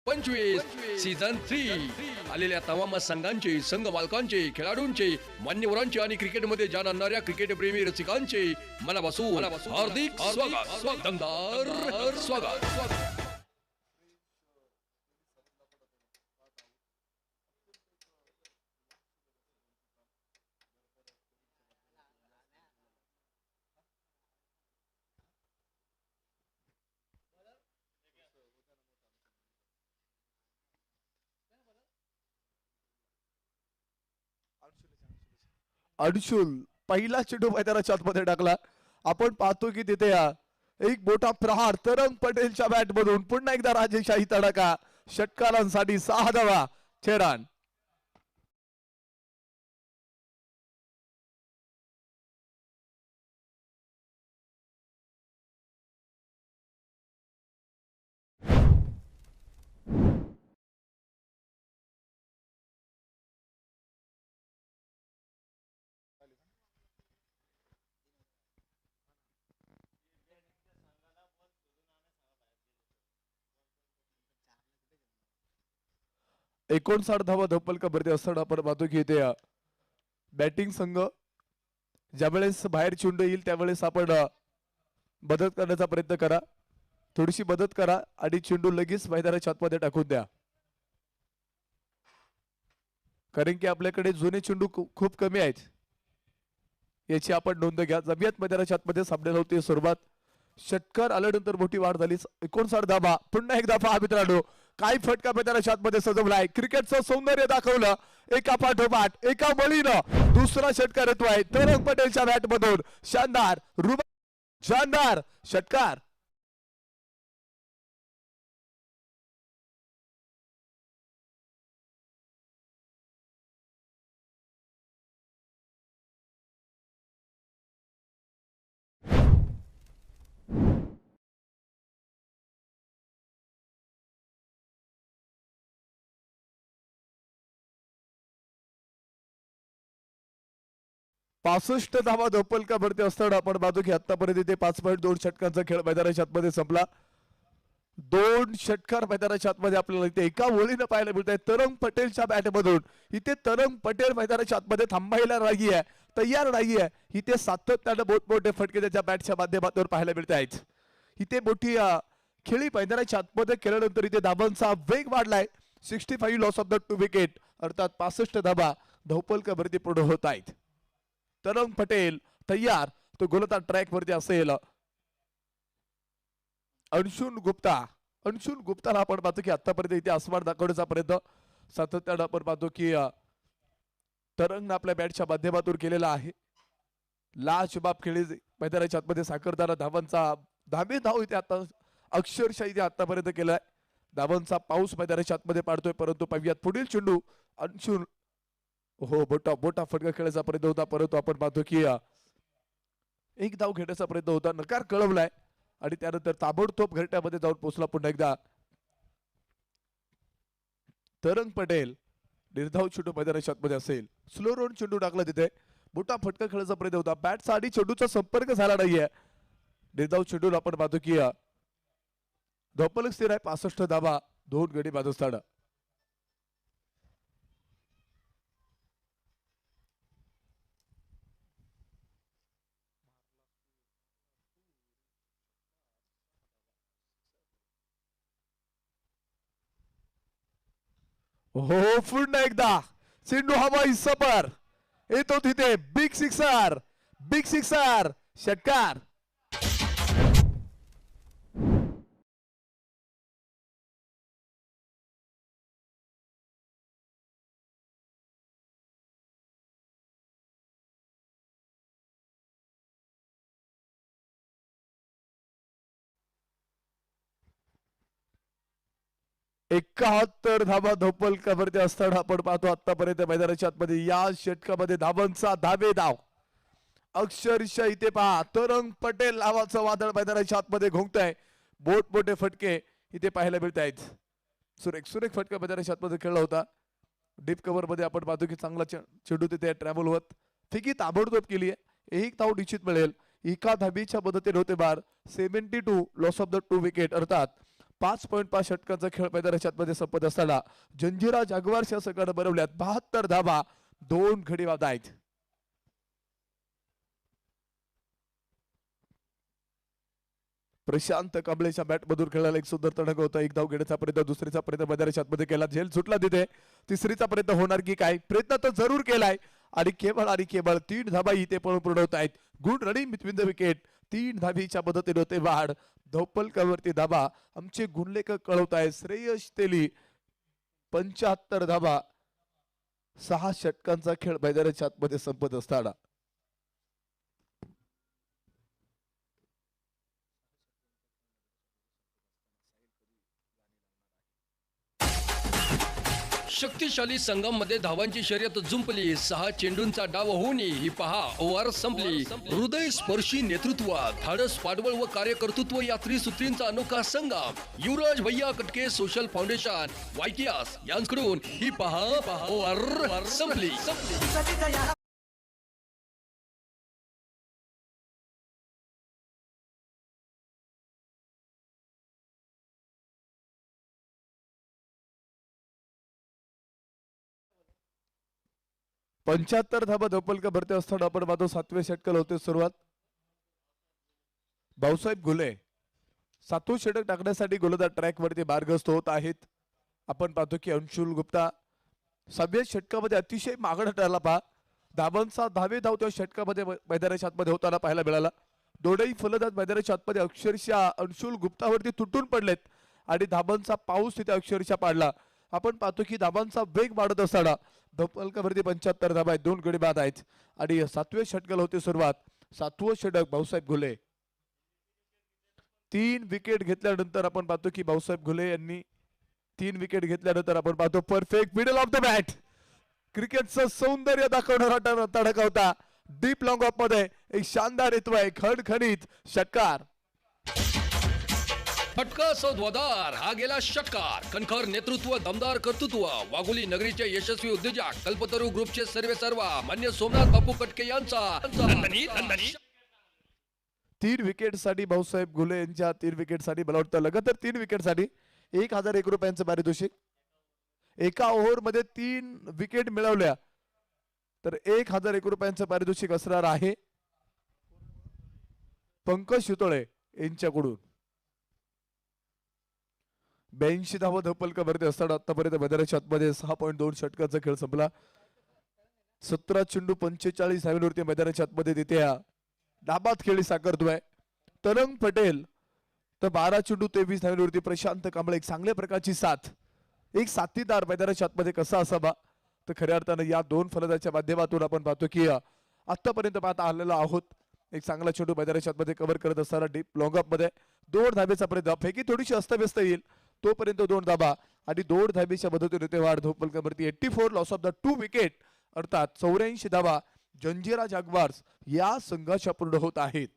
S2: पंचवीस सीझन 3 आलेल्या तमाम संघांचे, संघ मालकांचे, खेळाडूंचे, मान्यवरांचे आणि क्रिकेटमध्ये जाण आणणाऱ्या क्रिकेट प्रेमी रसिकांचे मनापासून हार्दिक स्वागत, दमदार स्वागत.
S1: अंशुल पहिला चेंडू मैदानाच्या आतमध्ये टाकला. आपण पाहतो की तिथे एक मोठा प्रहार तरंग पटेलच्या बॅट मधून पुन्हा एकदा राजेशाही तडाखा. षटकारांसाठी 6 धावा. 6 रन. एकोणसाठ धावा धप्पल कबड्डी असताना आपण पाहतो की इथे बॅटिंग संघ ज्यावेळेस बाहेर चेंडू येईल त्यावेळेस आपण मदत करण्याचा प्रयत्न करा. थोडीशी मदत करा आणि चेंडू लगेच मैदानाच्या आतमध्ये टाकून द्या, कारण की आपल्याकडे जुने चेंडू खूप कमी आहेत. याची आपण नोंद घ्या. जमियात मैदानाच्या आतमध्ये सामन्याला होती सुरुवात. षटकार आल्यानंतर मोठी वाढ झाली. 59 धावा. पुन्हा एकदा पहा मित्रांनो, काय फटका मैदानाच्या आतमध्ये सजवलाय. क्रिकेटचं सौंदर्य दाखवलं एका पाठोपाठ एका बळीनं. दुसरा षटकार येतोय तरंग पटेलच्या बॅट मधून. शानदार षटकार. पासष्ट धावा धोपलका भरती असताना आपण पाहतो की आतापर्यंत इथे 5.2 षटकांचा खेळ मैदानाच्या आतमध्ये संपला. 2 षटकार मैदानाच्या आतमध्ये आपल्याला इथे एका ओळीनं पाहायला मिळत आहे तरंग पटेलच्या बॅट मधून. इथे तरंग पटेल मैदानाच्या आतमध्ये थांबायला नाहीये, तयार नाहीये. इथे सातत्यानं मोठमोठे फटके त्याच्या बॅटच्या माध्यमातून पाहायला मिळत आहेत. इथे मोठी खेळी मैदानाच्या आतमध्ये केल्यानंतर इथे धाबांचा वेग वाढलाय. 65 लॉस ऑफ द 2 विकेट अर्थात 65 धाबा धोपलका भरती पूर्ण होत आहेत. तरंग पटेल तयार. तो गोलंदाज ट्रॅक वरती असेल. अंशुल गुप्ताला आपण पाहतो की आतापर्यंत इथे आसमान दाखवण्याचा प्रयत्न सातत्यानं आपण पाहतो की तरंग आपल्या बॅटच्या माध्यमातून केलेला आहे. लाजबाब खेळी मैदानाच्या आतमध्ये साकारताना धावांचा धाव इथे आता अक्षरशः इथे आतापर्यंत केलाय. धावांचा पाऊस मैदानाच्या आतमध्ये पाडतोय, परंतु पाहूयात पुढील चेंडू. अंशुल हो मोठा फटका खेळायचा प्रयत्न होता, परंतु आपण पाहतो की एक धाव घेण्याचा प्रयत्न होता. नकार कळवलाय आणि त्यानंतर ताबडतोब घरट्यामध्ये जाऊन पोहोचला पुन्हा एकदा. तरंग पटेल निर्धाव चेंडू मैदानाच्या आतमध्ये असेल. स्लो रोड चेंडू टाकला तिथे. मोठा फटका खेळायचा प्रयत्न होता. बॅटचा आणि चेंडूचा संपर्क झाला नाहीये. निर्धाव चेंडूला आपण पाहतो की धोपलक स्थिर आहे. 65 धावा 2 गडी बाद असताना. हो पुन्हा एकदा चेंडू हवाई सपर येतो तिथे. बिग सिक्सर षटकार. 71 धाबा धोपलकावरती असताना आपण पाहतो आतापर्यंत मैदानाच्या आतमध्ये या षटकामध्ये धावांचा धाव अक्षरशः इथे पहा तरंग पटेल नावाचं वादळ मैदानाच्या आतमध्ये घोंगतंय. मोठे फटके इथे पाहायला मिळत आहेत. सुरेख फटका मैदानाच्या आतमध्ये खेळला होता. डीप कव्हर मध्ये आपण पाहतो की चांगला चेंडू तिथे ट्रॅव्हल होत फिकी ताबडतोब केली आहे. एक धाव निश्चित मिळेल. एका धाबीच्या मदतीने होते बार 72 लॉस ऑफ द 2 विकेट अर्थात 5.5 षटकांचा खेळ मैदानाच्या आतमध्ये संपत असताना जंजिरा जागवार्स या संघानं बनवल्यात 72 धाबा 2 गडी बाद आहेत. प्रशांत कांबळेच्या बॅट मधून खेळायला एक सुंदर तडक होता. एक धाव घेण्याचा प्रयत्न दुसरीचा प्रयत्न मैदानाच्या आतमध्ये केला. झेल सुटला तिथे. तिसरीचा प्रयत्न होणार की काय? प्रयत्न तर जरूर केलाय आणि केवळ 3 धाबा इथे पळून पूर्णवत आहेत. Good running between the wicket. 3 धाबीच्या मदतीने होते वाढ धोपलकावरती धाबा. आमचे गुणलेखक कळवत आहे श्रेयश तेली 75 धाबा 6 षटकांचा खेळ मैदानाच्या आतमध्ये संपत असताना
S2: शक्तिशाली संघामध्ये धावांची शर्यत जुंपली. 6 चेंडूंचा डाव होऊनही ही पहा ओव्हर संपली. हृदय स्पर्शी नेतृत्वात धाडस पाठबळ व कार्यकर्तृत्व या त्रिसूत्रींचा अनोखा संगम. युवराज भैया कटके सोशल फाउंडेशन वायटीआस यांकडून ही पहा ओव्हर संपली.
S1: 75 धाबा धोपलका भरते असताना आपण पाहतो 7व्या षटकाला होते सुरुवात. भाऊसाहेब घुले 7वं षटक टाकण्यासाठी गोलंदाज ट्रॅक वरती मार्गस्थ होत आहेत. आपण पाहतो की अंशुल गुप्ता 7व्या षटकामध्ये अतिशय मागणं ठरला पहा. धावांचा धाव त्या षटकामध्ये मैदानाच्या आतमध्ये होताना पाहायला मिळाला. दोनही फलंदाज मैदानाच्या आतमध्ये अक्षरशः अंशुल गुप्तावरती तुटून पडलेत आणि धाबांचा पाऊस तिथे अक्षरशः पाडला. आपण पाहतो की धाबांचा वेग वाढत असताना धोपलकावरती 75 धाबा आहेत. 2 गडी बाद आहेत आणि 7व्या षटकाला होती सुरुवात. 7वं षटक भाऊसाहेब घुले 3 विकेट घेतल्यानंतर आपण पाहतो की भाऊसाहेब घुले यांनी 3 विकेट घेतल्यानंतर आपण पाहतो perfect middle of the bat क्रिकेटचं सौंदर्य दाखवणारा तडका होता. डीप लॉंग ऑफ मध्ये एक शानदार येतो आहे खणखणीत षटकार.
S2: फटका सौद्वादार हा गेला षटकार. कणखर नेतृत्व दमदार कर्तृत्व वाघोली नगरीचे यशस्वी उद्योजक कल्पतरू ग्रुपचे सर्वेसर्वा मान्य सोमनाथ बापू कटके यांचा
S1: 3 विकेट साठी भाऊसाहेब घुले यांच्या 3 विकेट साठी मला वाटतं लगातार 3 विकेट साठी 1001 रुपयांचं पारितोषिक. एका ओव्हर मध्ये 3 विकेट मिळवल्या तर 1001 रुपयांचं पारितोषिक असणार आहे पंकज शितोळे यांच्याकडून. 82 धावा धोपलका भरते असताना आतापर्यंत मैदानाच्या आतमध्ये 6.2 षटकाचा खेळ संपला. 17 चेंडू 45 धावांवरती मैदानाच्या आतमध्ये तिथे डाबात खेळी साकारतोय तरंग पटेल. तर 12 चेंडू 23 धावांवरती प्रशांत कांबळे. एक चांगल्या प्रकारची साथ एक साथीदार मैदानाच्या आतमध्ये कसा असावा तर खऱ्या अर्थानं या 2 फलंदाजाच्या माध्यमातून आपण पाहतो की आतापर्यंत पाहता आलेला आहोत. एक चांगला चेंडू मैदानाच्या आतमध्ये कव्हर करत असताना डीप लॉंग ऑफ मध्ये 2 धाबेचा प्रयत्न. फेकी थोडीशी अस्तव्यस्त येईल तोपर्यंत 2 धाबा आणि 2 धाबेच्या मदतीने ते वाढ धोपलकावरती 84 लॉस ऑफ द 2 विकेट अर्थात 84 धाबा जंजिरा जागवार्स या संघाच्या पूर्ण होत आहेत.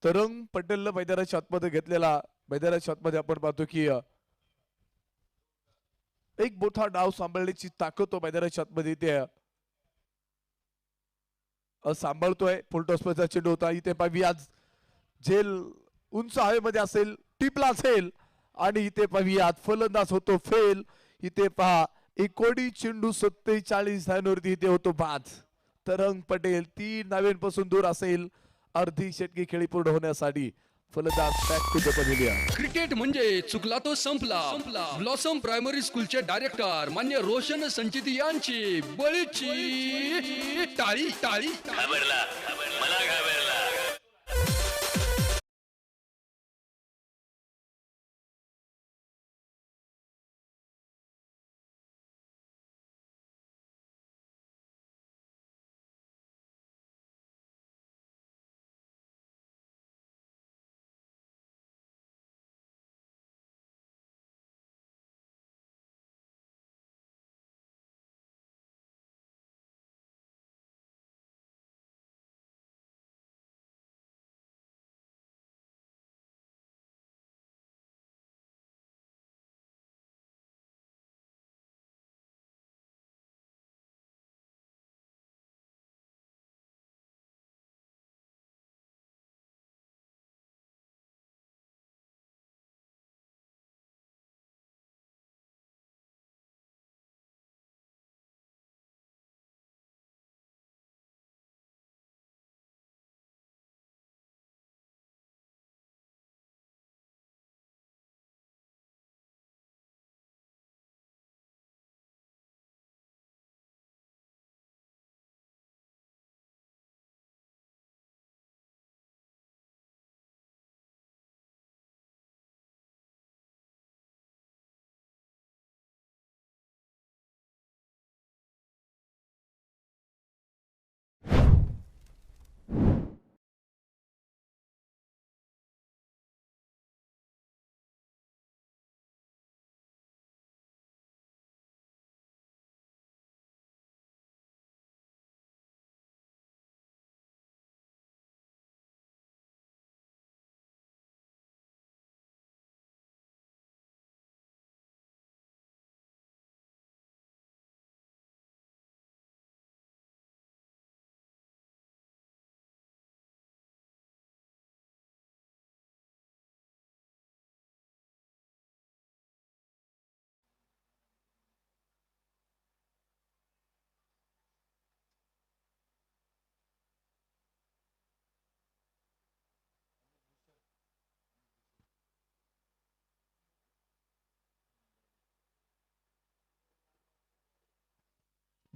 S1: तरंग पटेलला मैदानाच्या आतमध्ये घेतलेला मैदानाच्या आतमध्ये आपण पाहतो की एक मोठा डाव सांभाळण्याची ताकद तो मैदानाच्या आतमध्ये इथे सांभाळतोय. फुलटॉसचा चेंडू होता इथे पावी आज झेल उंच हवेमध्ये असेल टिपला असेल आणि इथे पावी आज फलंदाज होतो फेल. इथे पहा एकोडी चेंडू 47 धावांवरती इथे होतो बाद. तरंग पटेल 3 धावांपासून दूर असेल अर्धी षटकी खेळी पूर्ण होण्यासाठी. फलंदाज back to the pavilion.
S2: Cricket म्हणजे चुकला तो संपला. ब्लॉसम प्रायमरी स्कूलचे डायरेक्टर मान्य रोशन संचित यांची बळीची टाळी.
S3: घाबरला मला घाबरला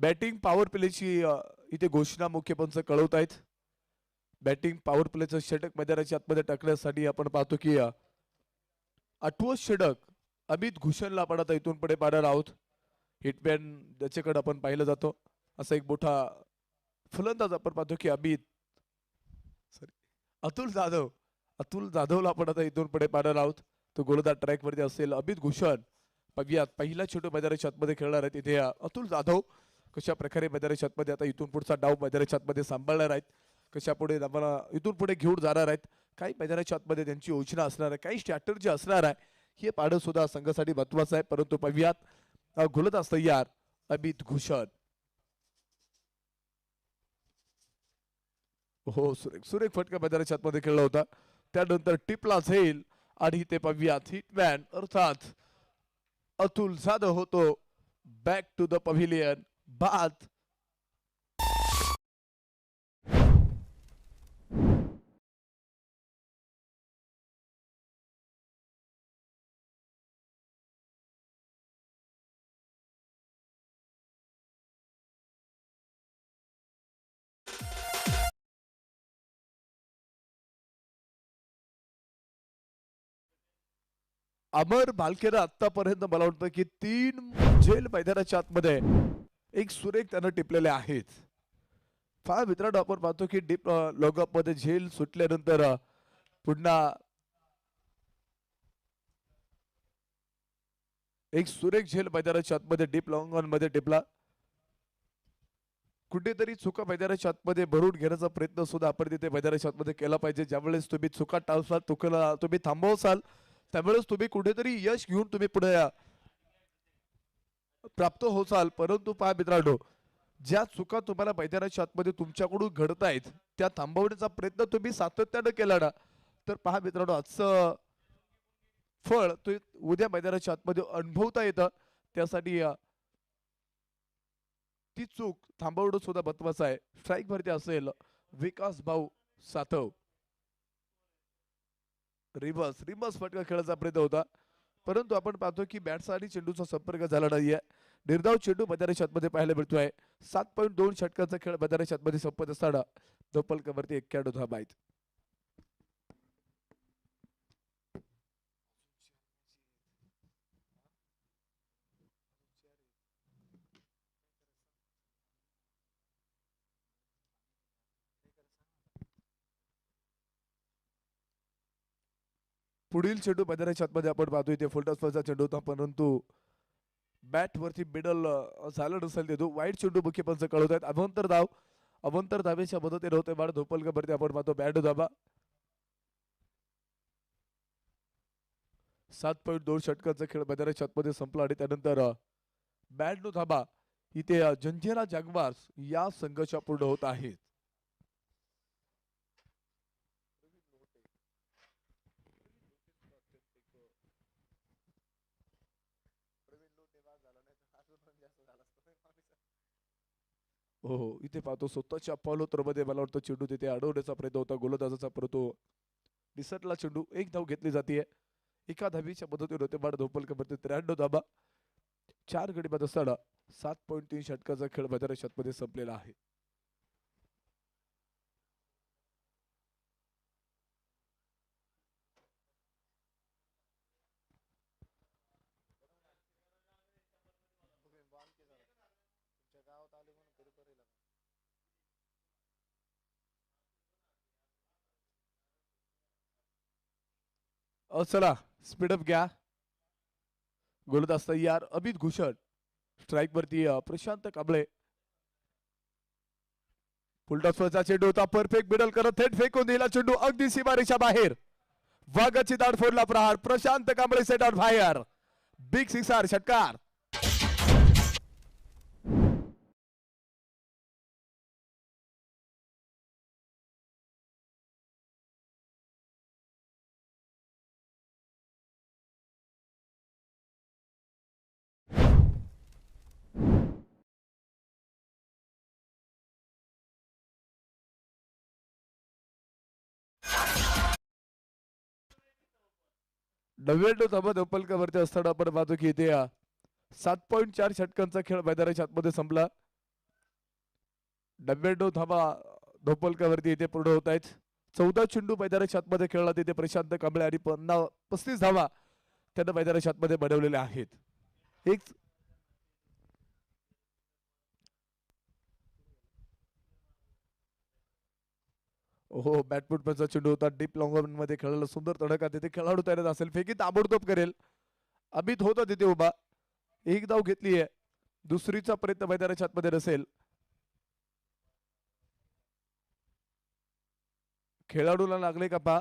S1: बॅटिंग पॉवर प्लेची इथे घोषणा मुख्य पंच कळवत आहेत. बॅटिंग पॉवर प्लेचं षटक मैदानाच्या आतमध्ये टाकण्यासाठी आपण पाहतो की 8वं षटक अमित घुशनला आपण आता इथून पुढे पाहणार आहोत. हिटमॅन ज्याच्याकडे आपण पाहिलं जातो असा एक मोठा फलंदाज आपण पाहतो की अतुल जाधवला आपण आता इथून पुढे पाहणार आहोत. तो गोलंदाज ट्रॅक वरती असेल. अमित घुशन पाहूयात पहिला चेंडू मैदानाच्या आतमध्ये खेळणार आहेत. इथे अतुल जाधव कशा प्रकारे मैदानाच्या आतमध्ये आता इथून पुढचा डाव मैदानाच्या आतमध्ये सांभाळणार आहेत, कशा पुढे आम्हाला इथून पुढे घेऊन जाणार आहेत, काही मैदानाच्या आतमध्ये त्यांची योजना असणार आहे, काही स्ट्रॅटर्जी असणार आहे, हे पाहणं सुद्धा संघासाठी महत्वाचं आहे. परंतु पाहूयात गोलंदाज तयार अमित घुशन. हो सुरेख फटका मैदानाच्या आतमध्ये खेळला होता. त्यानंतर टिपला झेल आणि ते पाहूयात हिटमॅन अर्थात अतुल जाधव होतो बॅक टू द पव्हिलियन. बाद अमर भालकेनं आतापर्यंत मला वाटतं की 3 झेल मैदानाच्या आतमध्ये एक सुरेख त्यानं टिपलेले आहेत. फार मित्रांनो आपण पाहतो की डीप लॉगअप मध्ये झेल सुटल्यानंतर पुन्हा एक सुरेख झेल मैदानाच्या आतमध्ये डीप लॉंग ऑन मध्ये टिपला. कुठेतरी चुका मैदानाच्या आतमध्ये भरून घेण्याचा प्रयत्न सुद्धा आपण तिथे मैदानाच्या आतमध्ये केला पाहिजे. ज्यावेळेस तुम्ही चुका टाळसाल, चुकीला तुम्ही थांबवसाल, त्यावेळेस तुम्ही कुठेतरी यश घेऊन तुम्ही पुढे प्राप्त होसाल. परंतु पहा मित्रांनो, ज्या चुका तुम्हाला मैदानाच्या आतमध्ये तुमच्याकडून घडतायत त्या थांबवण्याचा प्रयत्न तुम्ही सातत्यानं केला ना, तर पहा मित्रांनो आजचं फळ तो उद्या मैदानाच्या आतमध्ये अनुभवता येतं. त्यासाठी ती चूक थांबवणं सुद्धा महत्वाचं आहे. स्ट्राईक वरती असेल विकास भाऊ सातव. रिवर्स फटका खेळायचा प्रयत्न होता, परंतु आपण पाहतो की बॅट्स आणि चेंडूचा संपर्क झाला नाहीये. निर्धाव चेंडू मैदानाच्या आतमध्ये पाहायला मिळतोय. 7.2 षटकांचा खेळ मैदानाच्या आतमध्ये संपत असताना धोपलकवरती 91 धावा आहेत. पुढील चेंडू मैदानाच्या आतमध्ये आपण पाहतोय ते फुलटॉसचा चेंडू होता, परंतु बॅट वरती मिडल झालं नसेल ते वाईट चेंडू मुख्य पंच कळवत आहेत. अवंतर धावेच्या मदतीने होते बाळ धोपलकवरती आपण पाहतो बॅट धाबा. 7.2 षटकांचा खेळ मैदानाच्या आतमध्ये संपला आणि त्यानंतर बॅट धाबा इथे जंजिरा जागवार्स या संघाच्या पूर्ण होत आहेत. हो इथे पाहतो स्वतःच्या फॉलो तर मध्ये मला वाटतं चेंडू तिथे अडवण्याचा प्रयत्न होता गोलंदाजाचा, परंतु डिसटला चेंडू एक धाव घेतली जाते. एका धावीच्या मदतीने होते बाळ धोपलकवरती 93 धाबा. 4 गडी बाद असताना 7.3 षटकाचा खेळ मैदानाच्या आतमध्ये संपलेला आहे. चला स्पीडअप घ्या. गोलंदाज तयार अमित घुशन. स्ट्राईक वरती प्रशांत कांबळे. फुलटॉसचा चेंडू होता, परफेक्ट मिडल करत थेट फेकून दिला चेंडू अगदी सीमारेषा बाहेर. वाघाची दाढ फोडला प्रहार. Prashant Kamble set on fire. Big sixer षटकार. नव्याण्णव धावा धोपलकवरती असताना आपण पाहतो की इथे 7.4 षटकांचा खेळ मैदानाच्या आतमध्ये संपला. 99 धावा धोपलकावरती इथे पूर्ण होत आहेत. 14 चेंडू मैदानाच्या आतमध्ये खेळला तिथे प्रशांत कांबळे आणि 35 धावा त्यांना मैदानाच्या आतमध्ये बनवलेल्या आहेत. एक हो बॅटफुटचा चेंडू होता. डीप लॉंग मध्ये खेळायला सुंदर तडका तिथे खेळाडू तयार असेल फेकी ताबडतोब करेल. अमित होता तिथे उभा. एक धाव घेतली आहे. दुसरीचा प्रयत्न मैदानाच्या आतमध्ये नसेल. खेळाडूला लागले का पा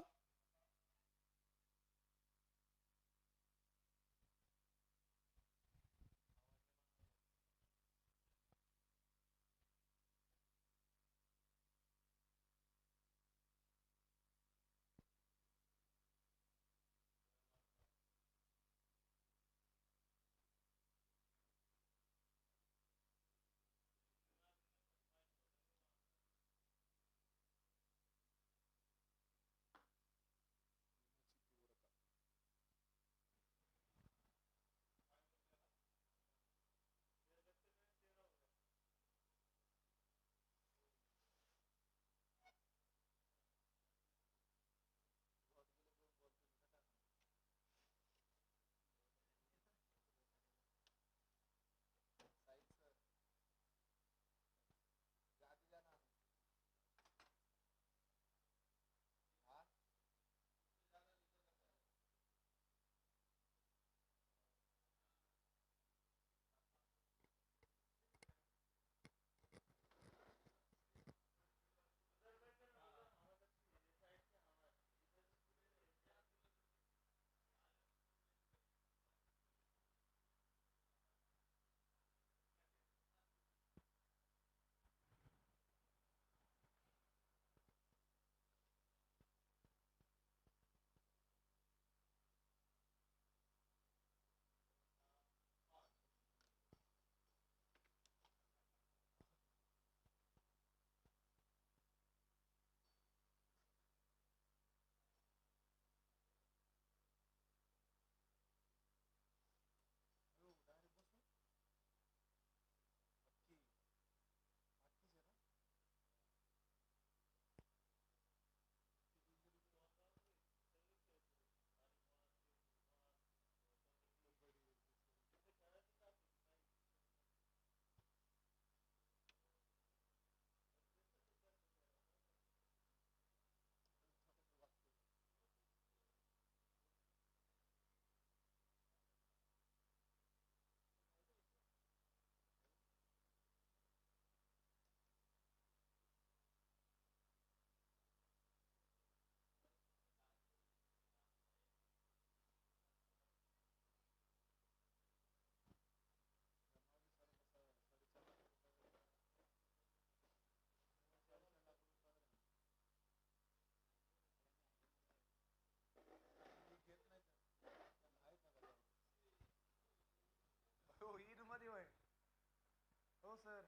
S1: हो सर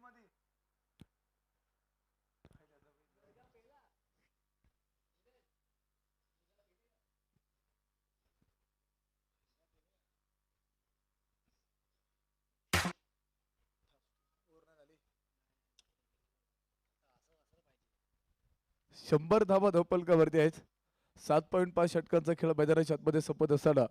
S1: मध्ये 100 धावा धोपलकावरती आहेत. 7.5 षटकांचा खेळ मैदानाच्या आतमध्ये संपत असताना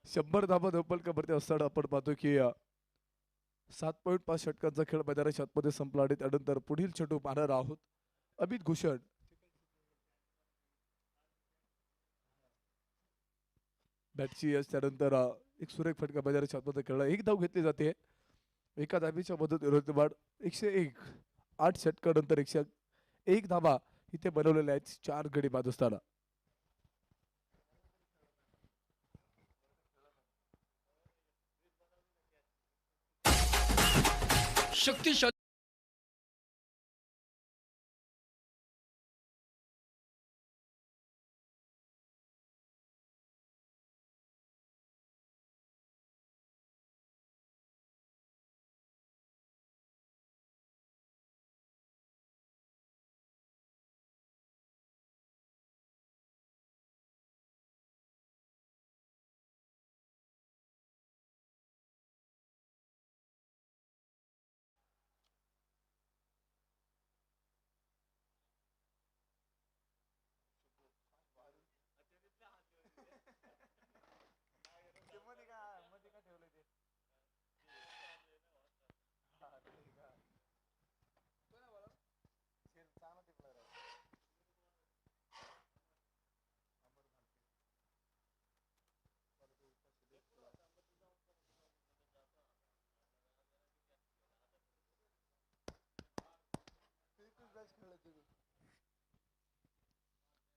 S1: शंभर धावा धोपलकावरती असताना आपण पाहतो की 7.5 षटकांचा खेळ मैदानाच्या आतमध्ये संपला आणि त्यानंतर पुढील चेंडू पाहणार आहोत अमित घुषण. बॅटची यश त्यानंतर एक सुरेख फटका मैदानाच्या आतमध्ये खेळला. एक धाव घेतली जाते एका धावीच्या मदत बाद 101. 8 षटकानंतर 101 धावा इथे बनवलेल्या आहेत 4 गडी बाद असताना.
S2: शक्तिशाली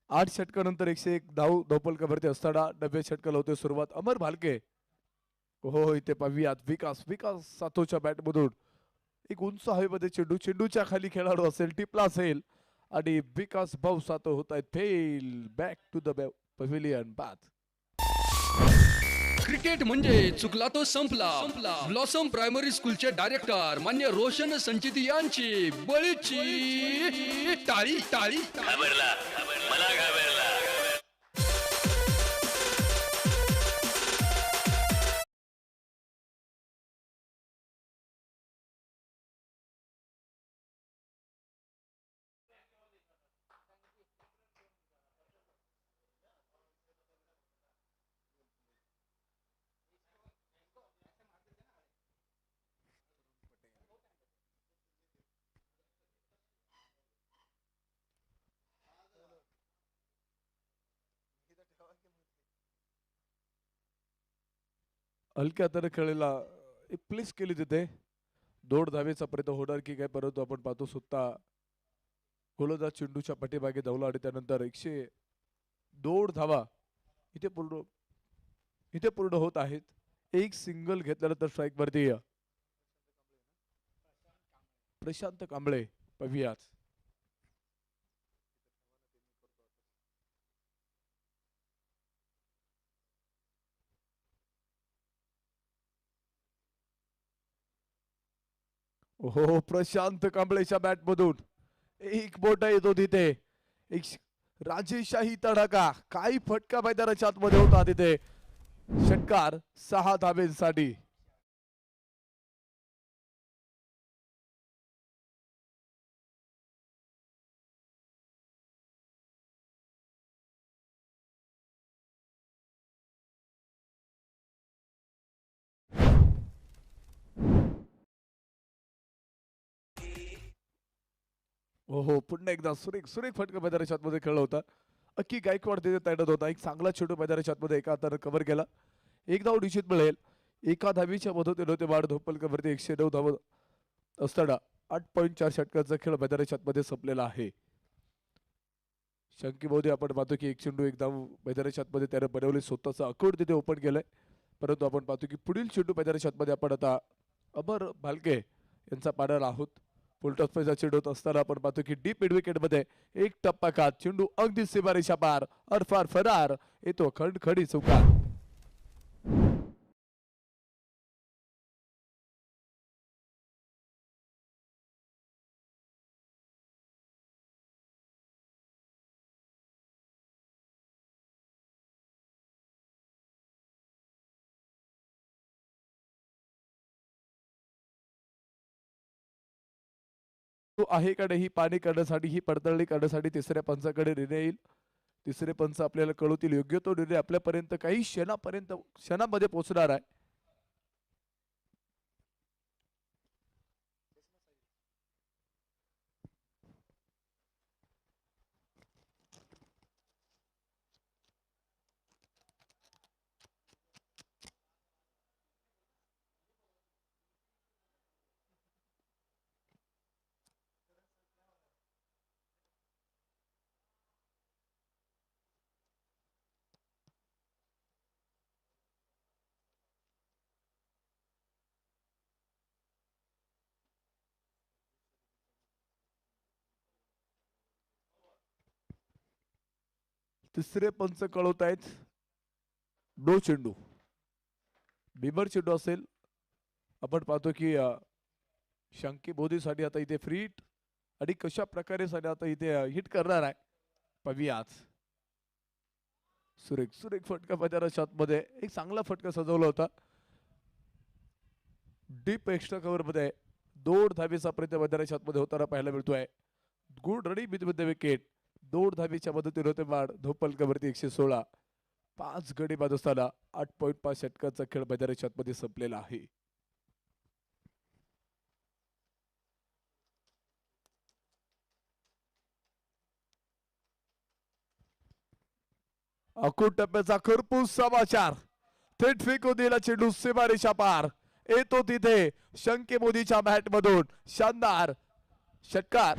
S1: आठ षटकानंतर 101 धाव धावपलकावरती असताना 90 षटकाला होते सुरुवात अमर भालके. हो इथे पाहूयात विकास विकास सातोच्या बॅट मधून एक उंच हवेमध्ये चेंडू चेंडूच्या खाली खेळाडू असेल टिपला असेल आणि विकास भाऊ सातो होत आहेत fell back to the pavilion बाद.
S2: क्रिकेट म्हणजे चुकला तो संपला. ब्लॉसम प्रायमरी स्कूलचे डायरेक्टर मान्य रोशन संचित यांची बळीची टाळी टाळी.
S3: घाबरला मला घाबरला.
S1: हलक्या हाताने खेळलेला एक प्लेस केली तिथे 2 धावेचा प्रयत्न होणार की काय परंतु आपण पाहतो सुद्धा गोलंदाज चेंडूच्या पाठीमागे धावला आणि त्यानंतर 102 धावा इथे पूर्ण होत आहेत. एक सिंगल घेतल्यानंतर स्ट्राईक वरती प्रशांत कांबळे पाहूयात. हो प्रशांत कांबळेच्या बॅट मधून एक बोटा येतो तिथे एक राजेशाही तडाखा काही फटका मैदानाच्या आतमध्ये होता तिथे षटकार 6 धावेंसाठी. हो पुन्हा एकदा सुरेख सुरेख फटका मैदानाच्या आतमध्ये खेळला होता. अक्की गायकवाड तिथे तैनात होता. एक चांगला चेंडू मैदानाच्या आतमध्ये एका हाताने कव्हर केला. एक धाव निश्चित मिळेल. एका धावीच्या मदतीने होते वाढ धोपलकावरती 109 धाव असताना 8.4 षटकांचा खेळ मैदानाच्या आतमध्ये संपलेला आहे. शंकी मोदी आपण पाहतो की एक चेंडू एक धाव मैदानाच्या आतमध्ये त्याने बनवले स्वतःचा अकाउंट तिथे ओपन केलंय परंतु आपण पाहतो की पुढील चेंडू मैदानाच्या आतमध्ये आपण आता अमर भालके यांचा पाहणार आहोत. फुलटॉसचा चेंडू होत असताना आपण पाहतो की डीप मिड विकेट मध्ये एक टप्पा खात चेंडू अगदी सीमारेषा पार अरफार फरार येतो खडखडी चौकार. आहे का नाही पाणी करण्यासाठी ही पडताळणी करण्यासाठी तिसऱ्या पंचाकडे निर्णय येईल. तिसरे पंच आपल्याला कळवतील योग्य तो निर्णय आपल्यापर्यंत काही क्षणामध्ये पोहोचणार आहे. तिसरे पंच कळवत आहेत नो चेंडू. बिमर चेंडू असेल. आपण पाहतो की शंकी बोधीसाठी आता इथे फ्री हिट आणि कशा प्रकारे साठी आता इथे हिट करणार आहे पाहूया आज. सुरेख सुरेख फटका मैदानाच्या आतमध्ये एक चांगला फटका सजवला होता. डीप एक्स्ट्रा कव्हर मध्ये 2 धावेचा प्रयत्न मैदानाच्या आतमध्ये होताना पाहायला मिळतोय. Good running with wicket. 2 धावेच्या मदतीने होते बाद धोपलकावरती 116. 5 गडी बाद असताना 8.5 षटकांचा खेळ मैदानाच्या आतमध्ये संपलेला आहे. अकूट टप्प्याचा खरपूस समाचार. थेट फेकून दिला चेंडू सीमारेषा पार. येतो तिथे शंके मोदीच्या बॅट मधून शानदार षटकार.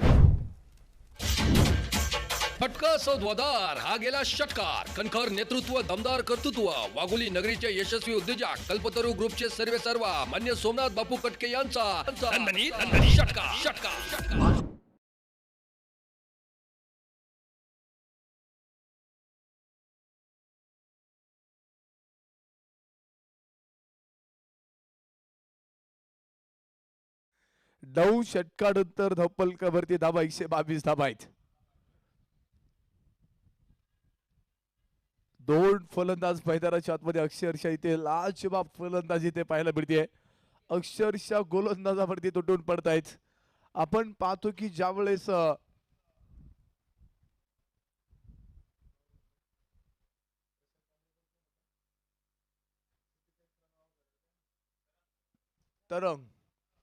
S2: फटका सौद्वादार हा गेला षटकार. कणखर नेतृत्व, दमदार कर्तृत्व, वाघोली नगरीचे यशस्वी उद्योजक कल्पतरू ग्रुपचे सर्वेसर्वा मान्य सोमनाथ बापू कटके यांचा षटकार षटकार.
S1: नऊ षटकानंतर धप्पलकावरती धावा 122 धावा आहेत. 2 फलंदाज मैदानाच्या आतमध्ये अक्षरशः इथे लाजवाब फलंदाजी इथे पाहायला मिळते. अक्षरशः गोलंदाजावरती तुटून पडतायत. आपण पाहतो की ज्यावेळेस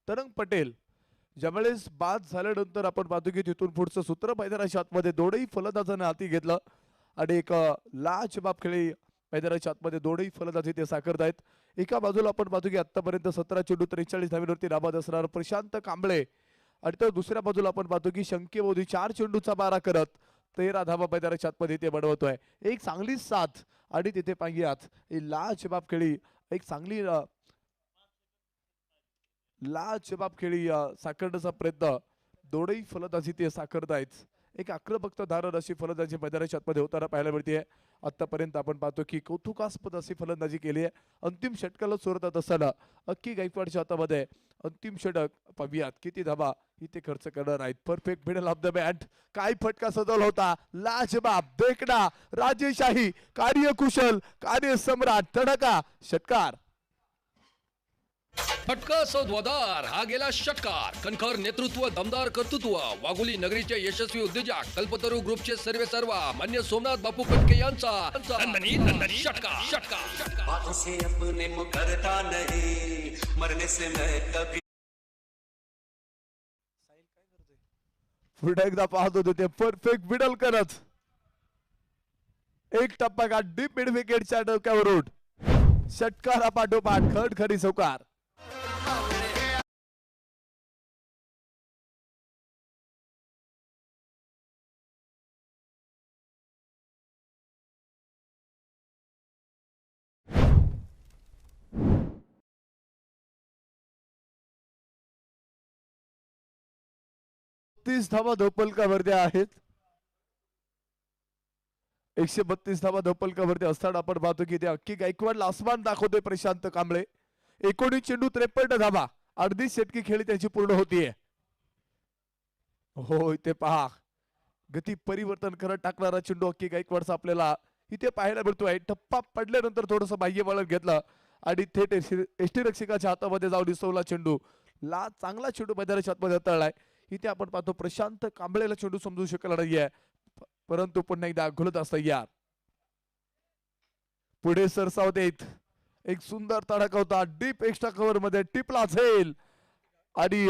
S1: तरंग पटेल ज्यावेळेस बाद झाल्यानंतर आपण पाहतो की तिथून पुढचं सूत्र मैदानाच्या आतमध्ये दोनही फलंदाजांना हाती घेतलं आणि एक लाजवाब खेळी मैदानाच्या आतमध्ये दोनही फलंदाज इथे साकारतायत. एका बाजूला आपण पाहतो की आतापर्यंत 17 चेंडू 43 धावांवरती नाबाद असणार प्रशांत कांबळे आणि तर दुसऱ्या बाजूला आपण पाहतो की शंके मोदी 4 चेंडूचा मारा करत 13 धावा मैदानाच्या आतमध्ये इथे बनवतोय. एक चांगली साथ आणि तिथे पाहियात लाजवाब खेळी एक चांगली लाजवाब खेळी साकारण्याचा प्रयत्न दोनही फलंदाजी ते साकारतायत. एक आक्रमकता धारण अशी फलंदाजी मैदानाच्या आतमध्ये होताना पाहायला मिळते. आतापर्यंत आपण पाहतो की कौतुकास्पद अशी फलंदाजी केली आहे. अंतिम षटकाला सोडत असताना अक्की गायकवाडच्या हातामध्ये अंतिम षटक पाहूयात किती धावा इथे खर्च करणार आहेत. Perfect middle of the bat. काय फटका सजवला होता. लाजवाब देखणा राजेशाही कार्यकुशल कार्यसम्राट तडका षटकार.
S2: फटका सौद्वादार हा गेला षटकार. कणखर नेतृत्व, दमदार कर्तृत्व, वाघोली नगरीचे यशस्वी उद्योजक कल्पतरू ग्रुपचे सर्वेसर्वा मान्य सोमनाथ बापू कटके यांचा षटकार षटकार.
S4: बातों से अपने मुकरता नहीं, मरने से मैं कभी.
S1: पुढे एकदा पाहतो ते परफेक्ट मिडल करत एक टप्पा का डीप मिड विकेटच्या डोक्यावरून षटकारा पाठोपाठ खडखडी चौकार. धावा धोपलकावरती आहेत. 132 धावा धोपलकावरती असताना आपण पाहतो की ते अक्की गायकवाडला आसमान दाखवतोय प्रशांत कांबळे. 19 चेंडू 53 धावा. अर्धी षटकी खेळी त्याची पूर्ण होतीये. हो इथे पहा गती परिवर्तन करत टाकणारा चेंडू अक्की गायकवाडचा आपल्याला इथे पाहायला मिळतोय. टप्पा पडल्यानंतर थोडस बाह्य वळण घेतलं आणि थेट एसटी रक्षकाच्या हातामध्ये जाऊन दिसवला चेंडू. चांगला चेंडू मैदानाच्या आतमध्ये तळलाय. इथे आपण पाहतो प्रशांत कांबळेला चेंडू समजू शकला नाहीये परंतु पुन्हा एकदा घोलत असता यार. पुढे सरसावत येत एक सुंदर तडका होता. डीप एक्स्ट्रा कव्हर मध्ये टिपला झेल आणि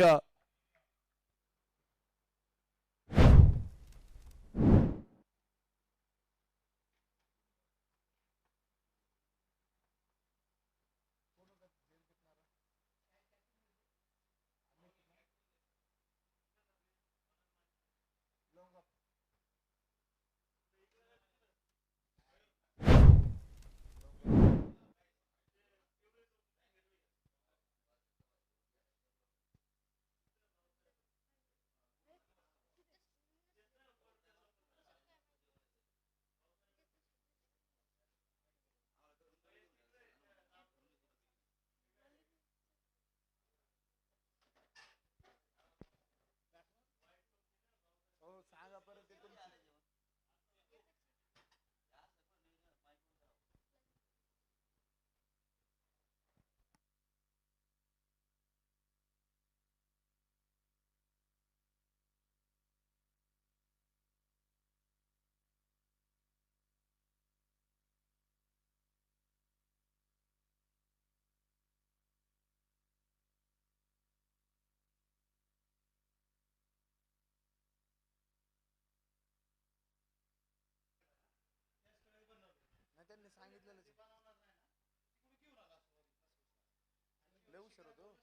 S1: लय उशीर होतो.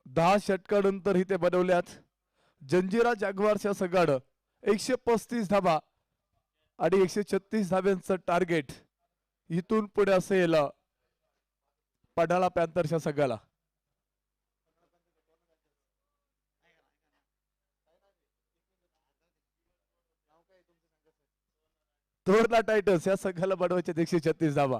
S1: दहा षटकानंतर ही ते बनवल्यात जंजिरा जॅग्वार्सच्या संघानं 135 धावा आणि 136 धाव्यांचं टार्गेट इथून पुढे असेल पडाला पॅन्थरच्या संघाला. तोरला टायटन्स या संघाला बनवायचे 136 धावा.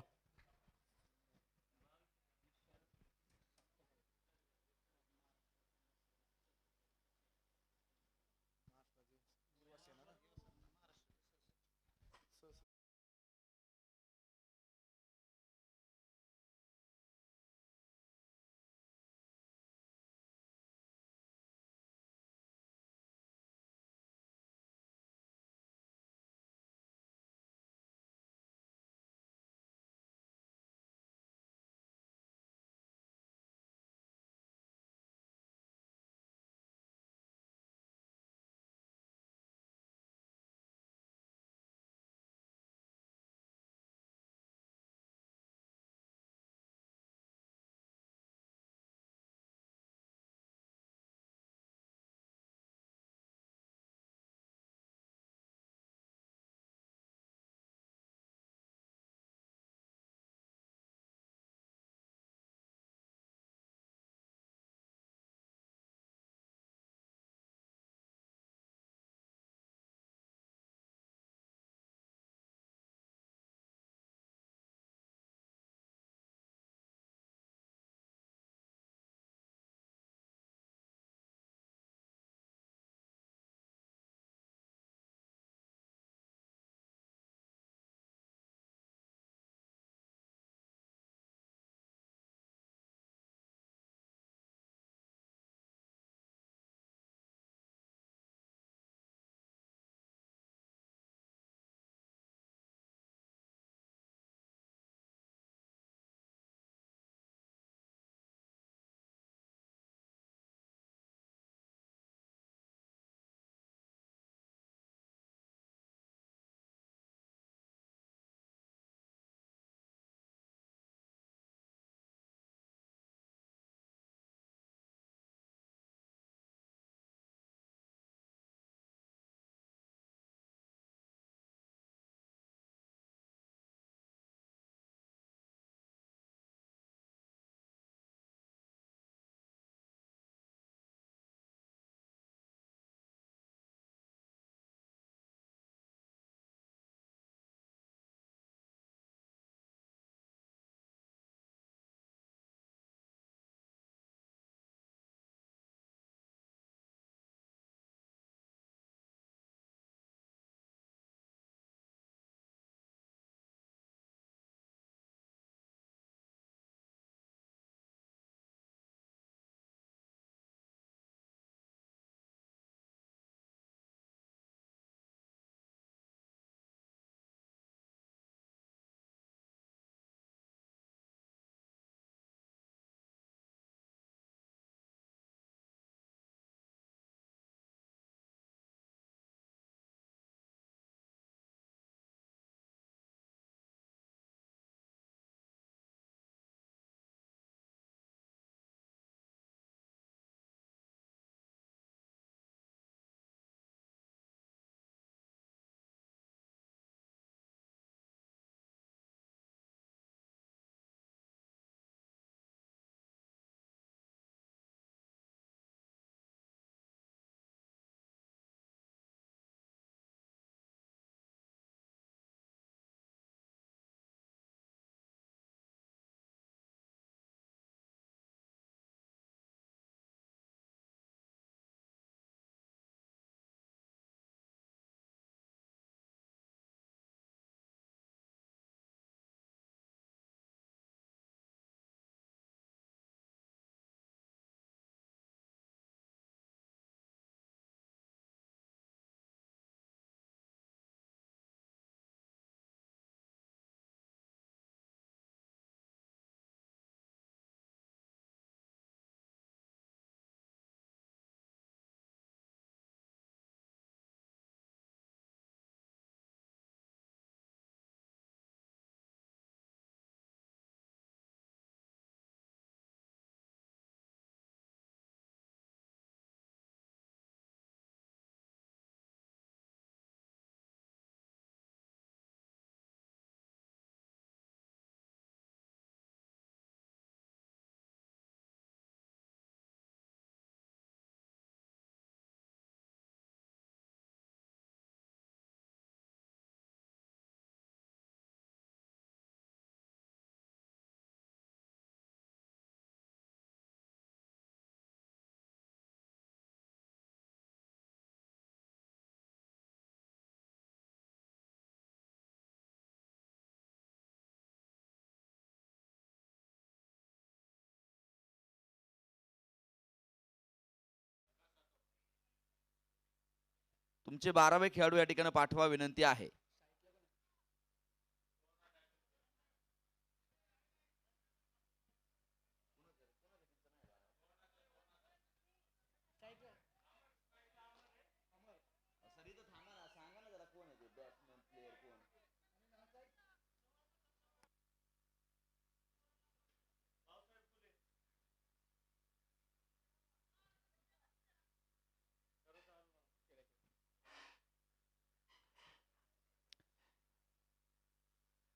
S5: तुमचे 12वे खेळाडू या ठिकाणी पाठवा विनंती आहे.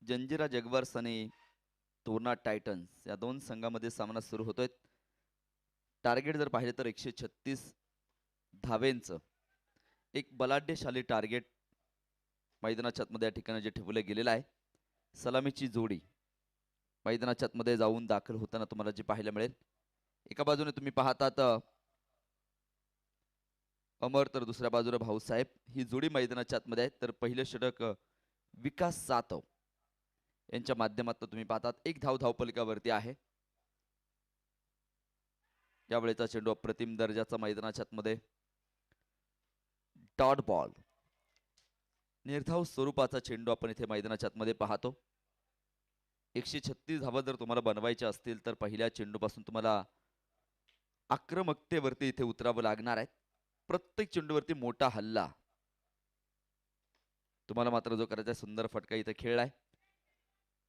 S5: जंजिरा जगवर्स आणि तोरणा टायटन्स या दोन संघामध्ये सामना सुरू होतोय. टार्गेट जर पाहिले तर 136 धावेंचं एक बलाढ्यशाली टार्गेट मैदानाच्या आतमध्ये या ठिकाणी जे ठेवले गेलेलं आहे. सलामीची जोडी मैदानाच्या आतमध्ये जाऊन दाखल होताना तुम्हाला जे पाहायला मिळेल. एका बाजूने तुम्ही पाहतात अमर तर दुसऱ्या बाजूला भाऊसाहेब ही जोडी मैदानाच्या आतमध्ये आहे. तर पहिलं षटक विकास सातव यांच्या माध्यमातून तुम्ही पाहतात एक धावपलकावरती आहे. यावेळेचा चेंडू अप्रतिम दर्जाचा मैदानाच्या आतमध्ये डॉट बॉल निर्धाव स्वरूपाचा चेंडू आपण इथे मैदानाच्या आतमध्ये पाहतो. 136 धावा जर तुम्हाला बनवायच्या असतील तर पहिल्या चेंडूपासून तुम्हाला आक्रमकतेवरती इथे उतरावं लागणार आहे. प्रत्येक चेंडूवरती मोठा हल्ला तुम्हाला मात्र जो करायचा सुंदर फटका इथे खेळलाय.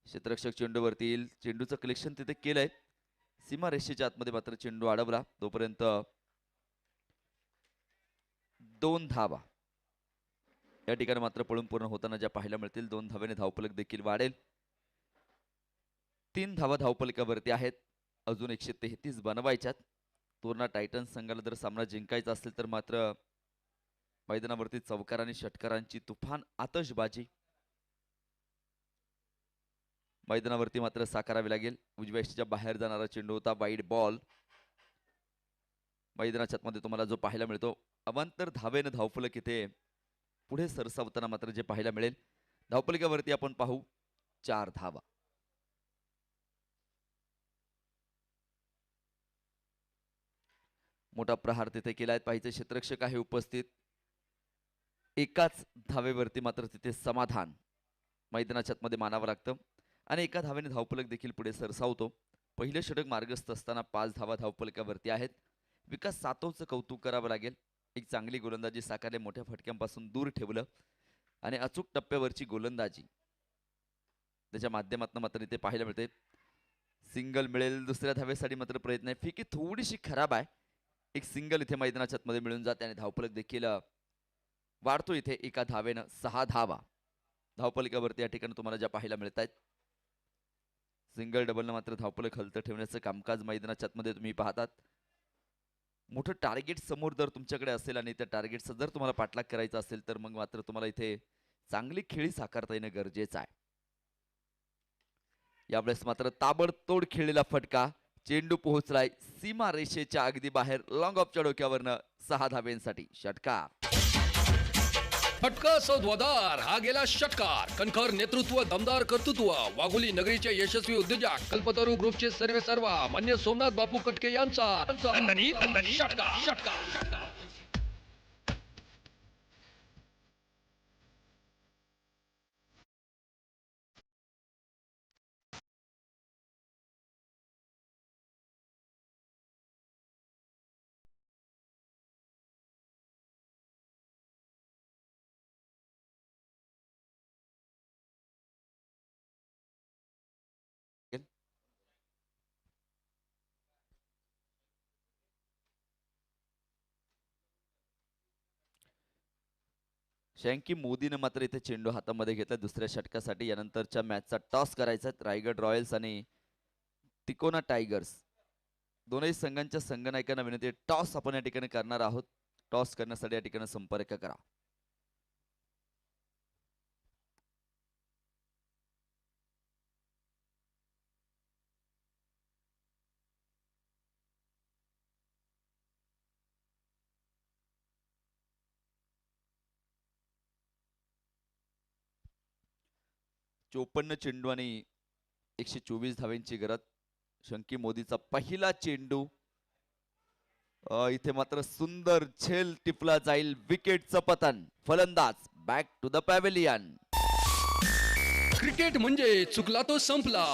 S5: क्षेत्ररक्षक चेंडूवरती येईल. चेंडूचं कलेक्शन तिथे केलंय. सीमा रेषेच्या आतमध्ये मात्र चेंडू अडवला. तोपर्यंत 2 धावा या ठिकाणी मात्र पळून पूर्ण होताना ज्या पाहायला मिळतील. 2 धाव्याने धावफलक देखील वाढेल. 3 धावा धावफलकावरती आहेत. अजून 133 बनवायच्यात. तोरणा टायटन्स संघाला जर सामना जिंकायचा असेल तर मात्र मैदानावरती चौकार आणि षटकारांची तुफान आतषबाजी मैदानावरती मात्र साकारावी लागेल. उजव्या यष्टीच्या बाहेर जाणारा चेंडू होता. वाईड बॉल मैदानाच्या आतमध्ये तुम्हाला जो पाहायला मिळतो. अवांतर धावेनं धावफलक इथे पुढे सरसावताना मात्र जे पाहायला मिळेल. धावफलकावरती आपण पाहू 4 धावा. मोठा प्रहार तिथे केलाय. पाहिजे क्षेत्ररक्षक आहे उपस्थित. एकाच धावेवरती मात्र तिथे समाधान मैदानाच्या आतमध्ये मानावं लागतं आणि एका धावेने धावफलक देखील पुढे सरसावतो. पहिलं षटक मार्गस्थ असताना 5 धावा धावफलकावरती आहेत. विकास सातवचं कौतुक करावं लागेल. एक चांगली गोलंदाजी साकारले. मोठ्या फटक्यांपासून दूर ठेवलं आणि अचूक टप्प्यावरची गोलंदाजी त्याच्या माध्यमातून मात्र इथे पाहायला मिळते. सिंगल मिळेल. दुसऱ्या धावेसाठी मात्र प्रयत्न आहे. फिकी थोडीशी खराब आहे. एक सिंगल इथे मैदानाच्या आतमध्ये मिळून जाते आणि धावफलक देखील वाढतो इथे एका धावेनं. 6 धावा धावफलकावरती या ठिकाणी तुम्हाला ज्या पाहायला मिळत आहेत. सिंगल डबलनं मात्र धावफलक हलतं ठेवण्याचं कामकाज मैदानाच्या आतमध्ये तुम्ही पाहतात. मोठं टार्गेट समोर जर तुमच्याकडे असेल आणि त्या टार्गेटचा जर तुम्हाला पाठलाग करायचा असेल तर मग मात्र तुम्हाला इथे चांगली खेळी साकारता येणं गरजेचं आहे. यावेळेस मात्र ताबडतोड खेळलेला फटका. चेंडू पोहोचलाय सीमा रेषेच्या अगदी बाहेर. लॉंग ऑफच्या डोक्यावरनं 6 धावेंसाठी षटकार.
S2: फटका सौद्वादार हा गेला षटकार. कणखर नेतृत्व, दमदार कर्तृत्व, वाघोली नगरीचे यशस्वी उद्योजक कल्पतरू ग्रुपचे सर्वेसर्वा मान्य सोमनाथ बापू कटके यांचा षटकार.
S5: शँकी मोदीनं मात्र इथे चेंडू हातामध्ये घेतला दुसऱ्या षटकासाठी. यानंतरच्या मॅचचा टॉस करायचा. रायगड रॉयल्स आणि तिकोना टायगर्स दोनही संघांच्या संघनायकांना विनंती. टॉस आपण या ठिकाणी करणार आहोत. टॉस करण्यासाठी या ठिकाणी संपर्क करा. चोपन्न चेंडू आणि 124 धावेंची गरज. शंकी मोदीचा पहिला चेंडू इथे मात्र सुंदर झेल टिपला जाईल, विकेटचं पतन. फलंदाज back to the pavilion.
S2: Cricket म्हणजे चुकला तो संपला.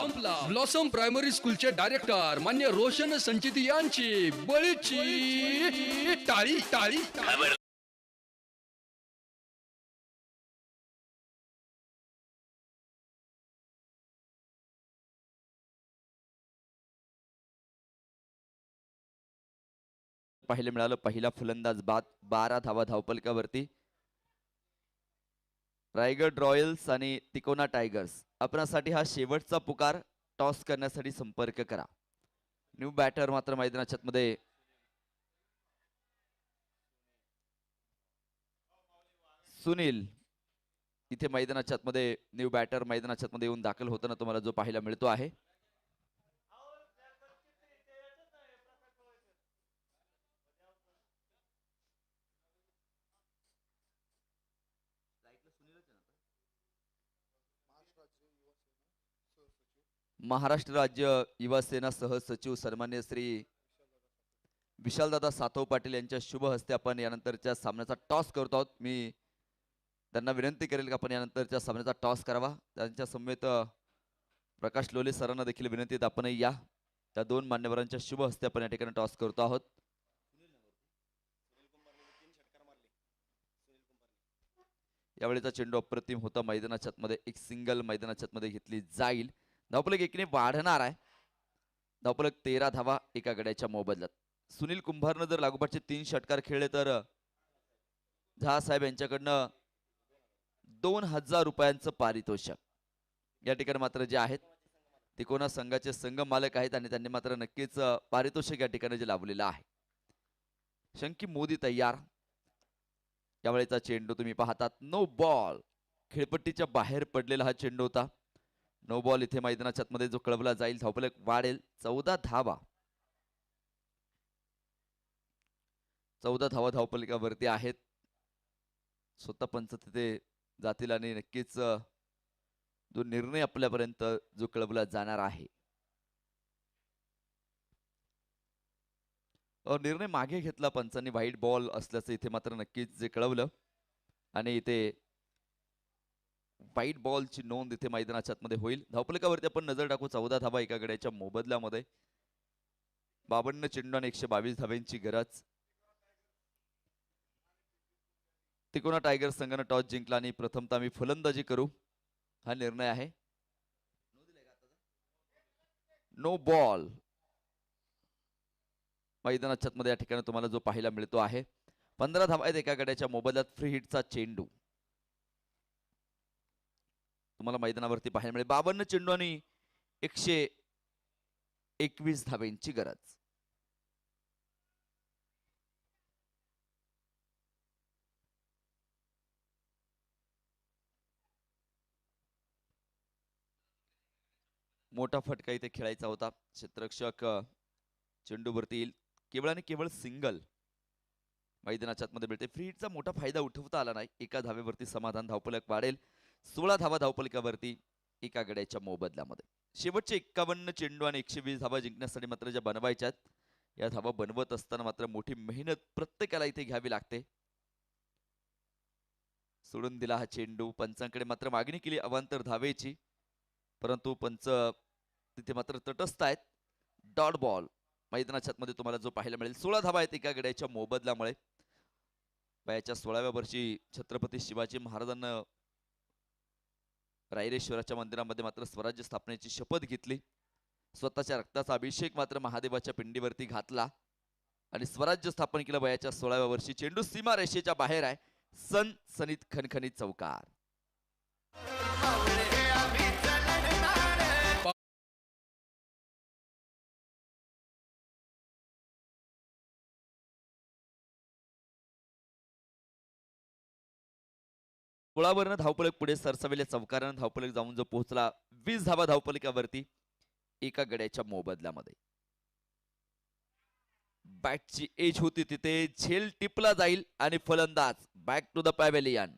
S2: ब्लॉसम प्रायमरी स्कूलचे डायरेक्टर मान्य रोशन संचित यांची बळीची टाळी टाळी.
S3: खबर
S5: पाहायला मिळालं पहिला फलंदाज बाद, 12 धावा धावपलकावरती. रायगड रॉयल्स आणि तिकोना टायगर्स आपणासाठी हा शेवटचा पुकार. टॉस करण्यासाठी संपर्क करा. न्यू बॅटर मात्र मैदानाच्या मध्ये सुनील इथे मैदानाच्या मध्ये न्यू बॅटर मैदानाच्या मध्ये येऊन दाखल होताना तुम्हाला जो पाहायला मिळतो आहे. महाराष्ट्र राज्य युवा सेना सह सचिव सन्मान्य श्री विशालदादा सातव पाटील यांच्या शुभ हस्ते आपण यानंतरच्या सामन्याचा टॉस करतो आहोत. मी त्यांना विनंती करेल की आपण यानंतरच्या सामन्याचा टॉस करावा. त्यांच्या समवेत प्रकाश लोले सरांना देखील विनंती आहे आपणही या. त्या दोन मान्यवरांच्या शुभ हस्ते आपण या ठिकाणी टॉस करतो आहोत. यावेळेचा चेंडू अप्रतिम होता. मैदानाच्या मध्ये एक सिंगल मैदानाच्या मध्ये घेतली जाईल. धावफलक एकीने वाढणार आहे. धावफलक 13 धावा एका गड्याच्या मोबदल्यात. सुनील कुंभारनं जर लागोपाठचे 3 षटकार खेळले तर झा साहेब यांच्याकडनं 2000 रुपयांचं पारितोषिक. या ठिकाणी मात्र जे आहेत तिकोना संघाचे संघ मालक आहेत आणि त्यांनी मात्र नक्कीच पारितोषिक या ठिकाणी जे लावलेलं आहे. शंकी मोदी तयार. यावेळेचा चेंडू तुम्ही पाहतात नो बॉल. खेळपट्टीच्या बाहेर पडलेला हा चेंडू होता. नो बॉल इथे मैदानाच्या मध्ये जो कळवला जाईल. धावफलक वाढेल 14 धावा. 14 धावा धावफलकावरती आहेत. स्वतः पंच तिथे जातील आणि नक्कीच जो निर्णय आपल्यापर्यंत जो कळवला जाणार आहे. निर्णय मागे घेतला पंचांनी. व्हाईट बॉल असल्याचं इथे मात्र नक्कीच जे कळवलं आणि इथे व्हाईट बॉलची नोंद इथे मैदानाच्या मध्ये होईल. धावफलकावरती आपण नजर टाकू. 14 धावा एका गड्याच्या मोबदल्यामध्ये. 52 चेंडू आणि 122 धाव्यांची गरज. तिकोना टायगर्स संघाने टॉस जिंकला आणि प्रथमतः आम्ही फलंदाजी करू हा निर्णय आहे. नो बॉल मैदानाच्या मध्ये या ठिकाणी तुम्हाला जो पाहायला मिळतो आहे. 15 धावा आहेत एका गड्याच्या मोबदल्यात. फ्री हिटचा चेंडू तुम्हाला मैदानावरती पाहायला मिळेल. 52 चेंडू आणि 121 धाव्यांची गरज. मोठा फटका इथे खेळायचा होता. क्षेत्ररक्षक चेंडूवरती येईल. केवळ आणि केवळ सिंगल मैदानाच्या मध्ये मिळते. फ्री हिटचा मोठा फायदा उठवता आला नाही. एका धावेवरती समाधान. धावफलक वाढेल 16 धावा धावफलकावरती एका गड्याच्या मोबदल्यामध्ये. शेवटचे 51 चेंडू आणि 120 धावा जिंकण्यासाठी मात्र ज्या बनवायच्यात या धावा बनवत असताना मात्र मोठी मेहनत प्रत्येकाला इथे घ्यावी लागते. सोडून दिला हा चेंडू. पंचांकडे मात्र मागणी केली अवांतर धावेची परंतु पंच तिथे मात्र तटस्थ आहेत. डॉट बॉल मैदानाच्या मध्ये तुम्हाला जो पाहायला मिळेल. 16 धावा आहेत एका गड्याच्या मोबदल्यामुळे. वयाच्या 16व्या वर्षी छत्रपती शिवाजी महाराजांना रायरेश्वराच्या मंदिरामध्ये मात्र स्वराज्य स्थापनेची शपथ घेतली. स्वतःच्या रक्ताचा अभिषेक मात्र महादेवाच्या पिंडीवरती घातला आणि स्वराज्य स्थापन केलं वयाच्या 16व्या वर्षी. चेंडू सीमा रेषेच्या बाहेर आहे. सनसनीत खणखणीत चौकार. गोळावरनं धावफलक पुढे सरसावलेल्या चौकारानं धावफलक जाऊन जो पोहोचला 20 धावा धावफलकावरती एका गड्याच्या मोबदल्यामध्ये. बॅटची एज होती तिथे. झेल टिपला जाईल आणि फलंदाज बॅक टू द पॅव्हेलियन.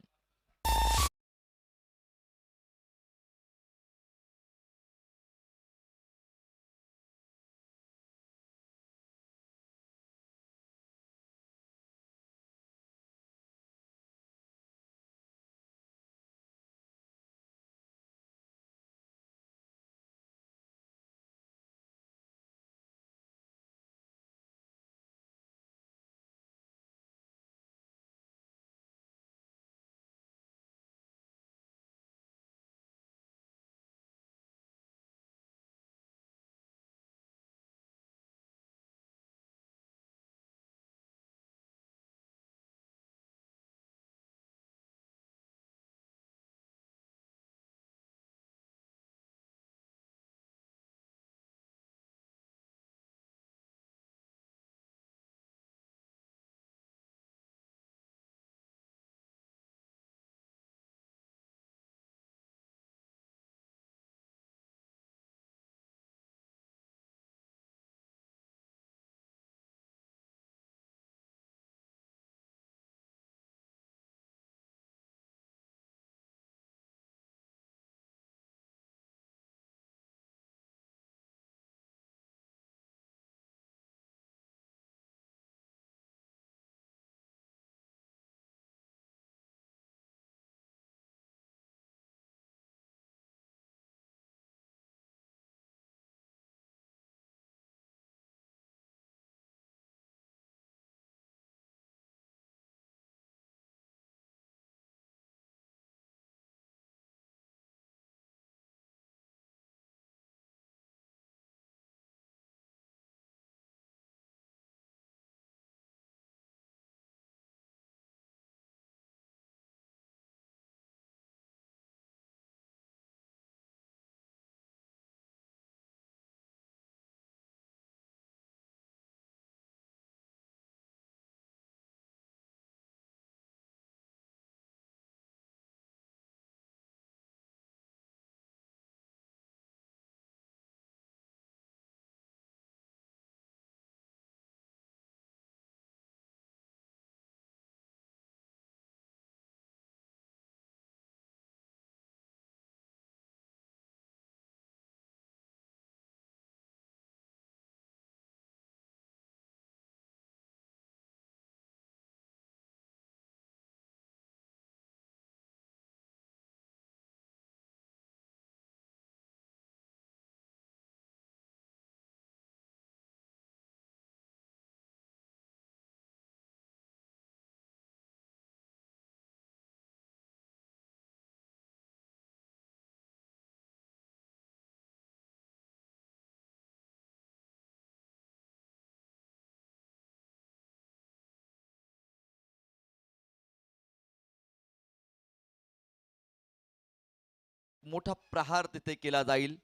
S5: मोठा प्रहार तिथे केला जाईल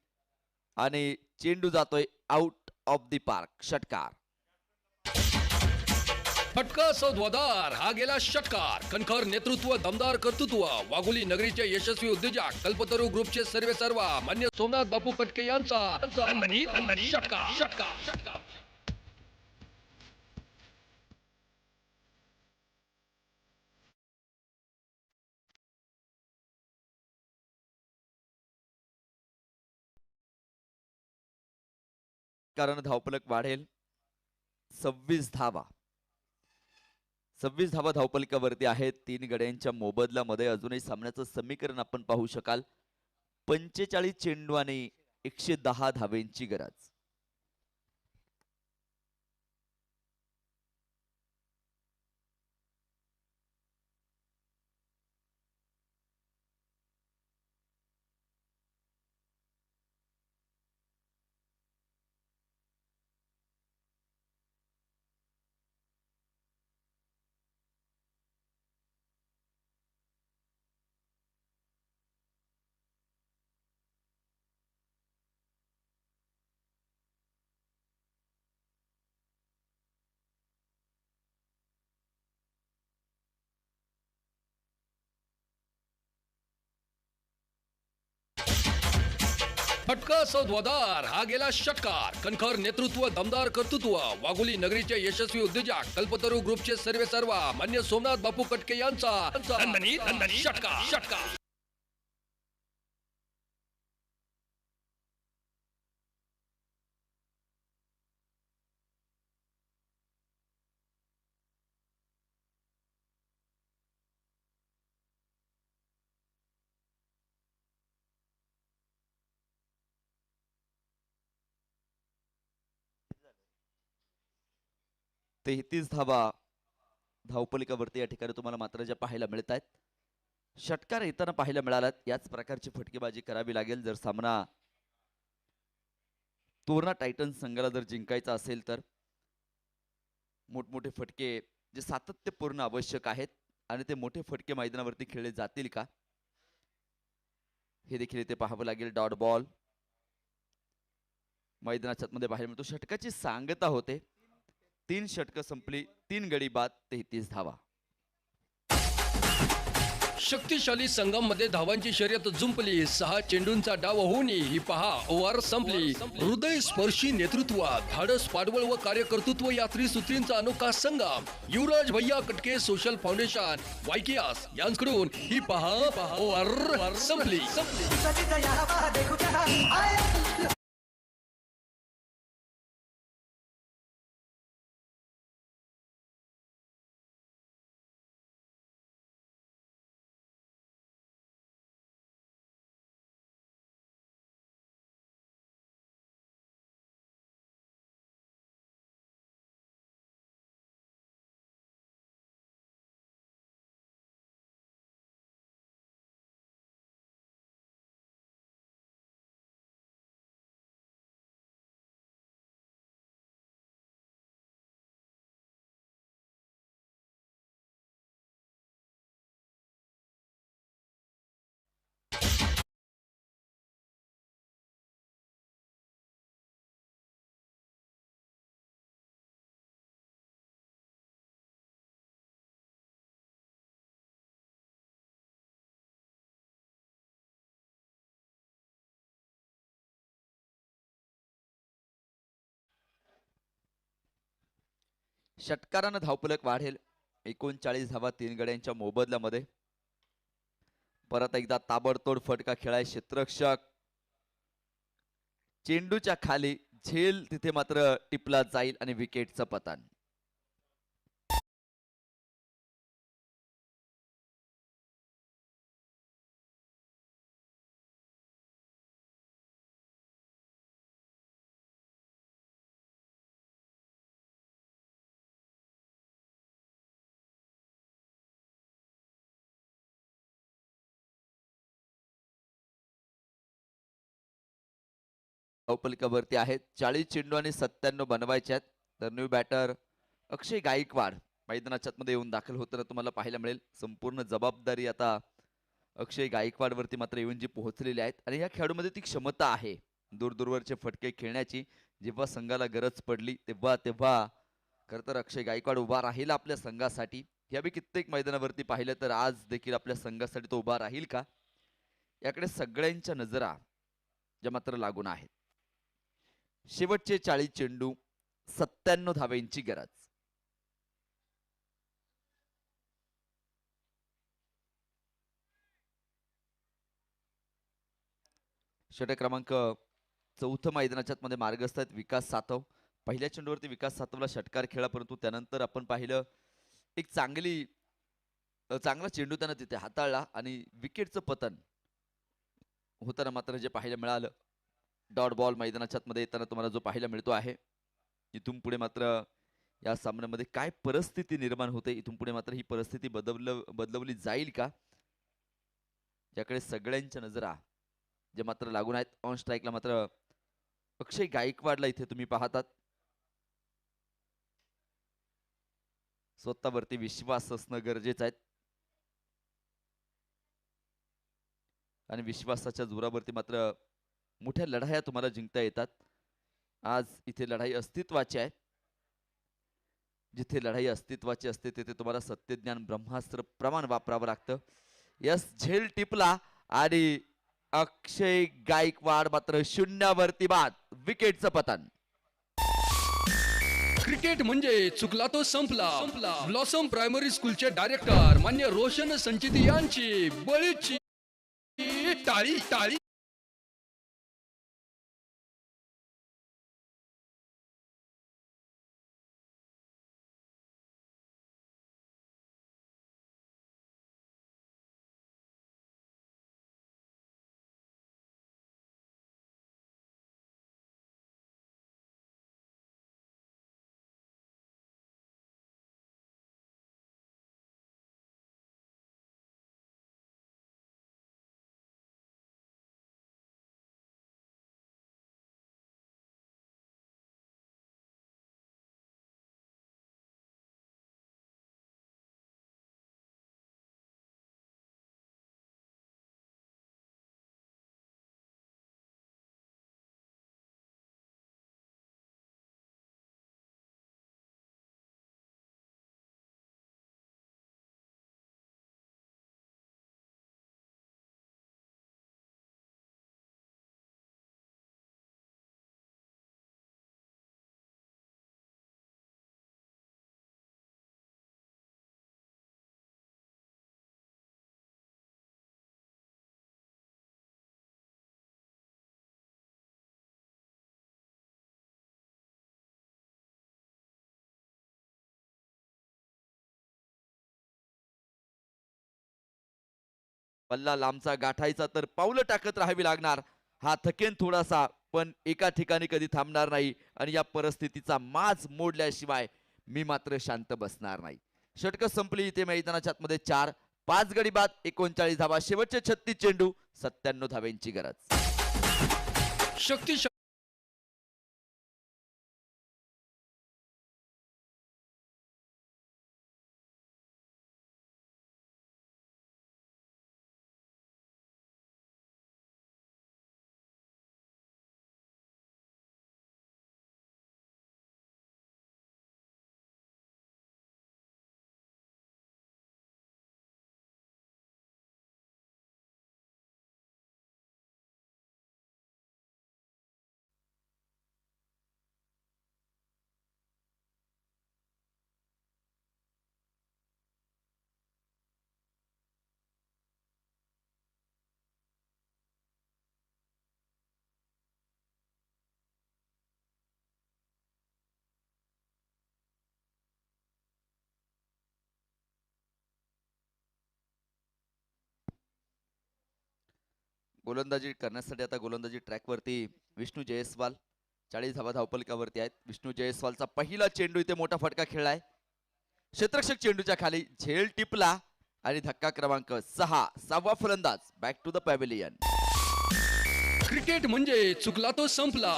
S5: आणि चेंडू जातोय आउट ऑफ द पार्क. षटकार.
S2: फटका सौद्वादार हा गेला षटकार. कणखर नेतृत्व, दमदार कर्तृत्व, वाघोली नगरीचे यशस्वी उद्योजक कल्पतरू ग्रुपचे सर्वेसर्वा मान्य सोमनाथ बापू कटके यांचा षटकार षटकार षटकार.
S5: कारण धावफलक वाढेल 26 धावा. 26 धावा धावफलकावरती आहेत. 3 गड्यांच्या मोबदल्यामध्ये अजूनही सामन्याचं समीकरण आपण पाहू शकाल. 45 चेंडू आणि 110 धावेंची गरज.
S2: फटका सौद्वादार हा गेला षटकार. कणखर नेतृत्व, दमदार कर्तृत्व, वाघोली नगरीचे यशस्वी उद्योजक कल्पतरू ग्रुपचे सर्वेसर्वा मान्य सोमनाथ बापू कटके यांचा षटकार षटकार.
S5: तेहतीस धावा धावपलिकावरती या ठिकाणी तुम्हाला मात्र ज्या पाहायला मिळत आहेत. षटकार येताना पाहायला मिळालात. याच प्रकारची फटकेबाजी करावी लागेल जर सामना तोरणा टायटन्स संघाला जर जिंकायचा असेल तर. मोठमोठे फटके जे सातत्यपूर्ण आवश्यक आहेत आणि ते मोठे फटके मैदानावरती खेळले जातील का हे देखील इथे पाहावं लागेल. डॉट बॉल मैदानाच्या मध्ये बाहेर मिळतो. षटकाची सांगता होते. 3 षटकं संपली, 3 गडी बाद, 33 धावा.
S2: शक्तिशाली संघामध्ये धावांची शर्यत जुंपली. 6 चेंडूंचा डाव होऊन ही पहा ओव्हर संपली. हृदय स्पर्शी नेतृत्व, धाडस, पाठबळ व कार्यकर्तृत्व या त्रिसूत्रींचा अनोखा संगम. युवराज भैया कटके सोशल फाउंडेशन वायकियास यांकडून ही पहा ओव्हर संपली.
S5: षटकारानं धावफलक वाढेल 39 धावा 3 गड्यांच्या मोबदल्यामध्ये. परत एकदा ताबडतोड फटका खेळाय क्षेत्ररक्षक. चेंडूच्या खाली झेल तिथे मात्र टिपला जाईल आणि विकेटचं पतन. धावफलकावरती आहेत 40 चेंडू आणि 97 बनवायचे आहेत. तर न्यू बॅटर अक्षय गायकवाड मैदानाच्या मध्ये येऊन दाखल होताना तुम्हाला पाहायला मिळेल. संपूर्ण जबाबदारी आता अक्षय गायकवाडवरती मात्र येऊन जी पोहोचलेले आहेत आणि या खेळाडूमध्ये ती क्षमता आहे दूरवरचे फटके खेळण्याची. जेव्हा संघाला गरज पडली तेव्हा तेव्हा खरं तर अक्षय गायकवाड उभा राहील आपल्या संघासाठी. हे आम्ही कित्येक मैदानावरती पाहिलं तर आज देखील आपल्या संघासाठी तो उभा राहील का याकडे सगळ्यांच्या नजरा ज्या मात्र लागून आहेत. शेवटचे 40 चेंडू 97 धाव्यांची गरज. षटक क्रमांक 4 मैदानाच्या मध्ये मार्गस्थ आहेत विकास सातव. पहिल्या चेंडूवरती विकास सातवला षटकार खेळला, परंतु त्यानंतर आपण पाहिलं एक चांगला चेंडू त्यानं तिथे हाताळला आणि विकेटचं पतन होताना मात्र जे पाहायला मिळालं. डॉट बॉल मैदानाच्या मध्ये येताना तुम्हाला जो पाहायला मिळतो आहे. इथून पुढे मात्र या सामन्यामध्ये काय परिस्थिती निर्माण होते, इथून पुढे मात्र ही परिस्थिती बदलवली जाईल का याकडे सगळ्यांच्या नजरा जे मात्र लागून आहेत. ऑन स्ट्राईकला मात्र अक्षय गायकवाडला इथे तुम्ही पाहतात. स्वतःवरती विश्वास असणं गरजेचं आहे आणि विश्वासाच्या जोरावरती मात्र मोठ्या लढाया तुम्हाला जिंकता येतात. आज इथे लढाई अस्तित्वाची आहे. जिथे लढाई अस्तित्वाची असते तिथे तुम्हाला सत्यज्ञान ब्रह्मास्त्र प्रमाण वापरावं लागतं. यस, झेल टिपला आणि अक्षय गायकवाड मात्र शून्यावरती बाद. विकेटचं पतन.
S2: क्रिकेट म्हणजे चुकला तो संपला. ब्लॉसम प्रायमरी स्कूलचे डायरेक्टर मान्य रोशन संचित यांची बळीची टाळी टाळी.
S5: पल्ला लांबचा गाठायचा तर पावलं टाकत राहावी लागणार. हा थकेन थोडासा पण एका ठिकाणी कधी थांबणार नाही आणि या परिस्थितीचा माज मोडल्याशिवाय मी मात्र शांत बसणार नाही. षटक संपली इथे मैदानाच्या आतमध्ये 4 5 गडी बाद 39 धावा. शेवटचे 36 चेंडू 97 धाव्यांची गरज.
S2: शक्तिशाली
S5: गोलंदाजी करण्यासाठी आता गोलंदाजी ट्रॅकवरती विष्णू जयस्वाल 40 धावा धावपलकावरती आहेत. विष्णू जयस्वालचा पहिला चेंडू इथे मोठा फटका खेळलाय. क्षेत्ररक्षक चेंडूच्या खाली झेल टिपला आणि धक्का क्रमांक 6 सहावा फलंदाज back to the pavilion.
S2: Cricket म्हणजे चुकला तो संपला.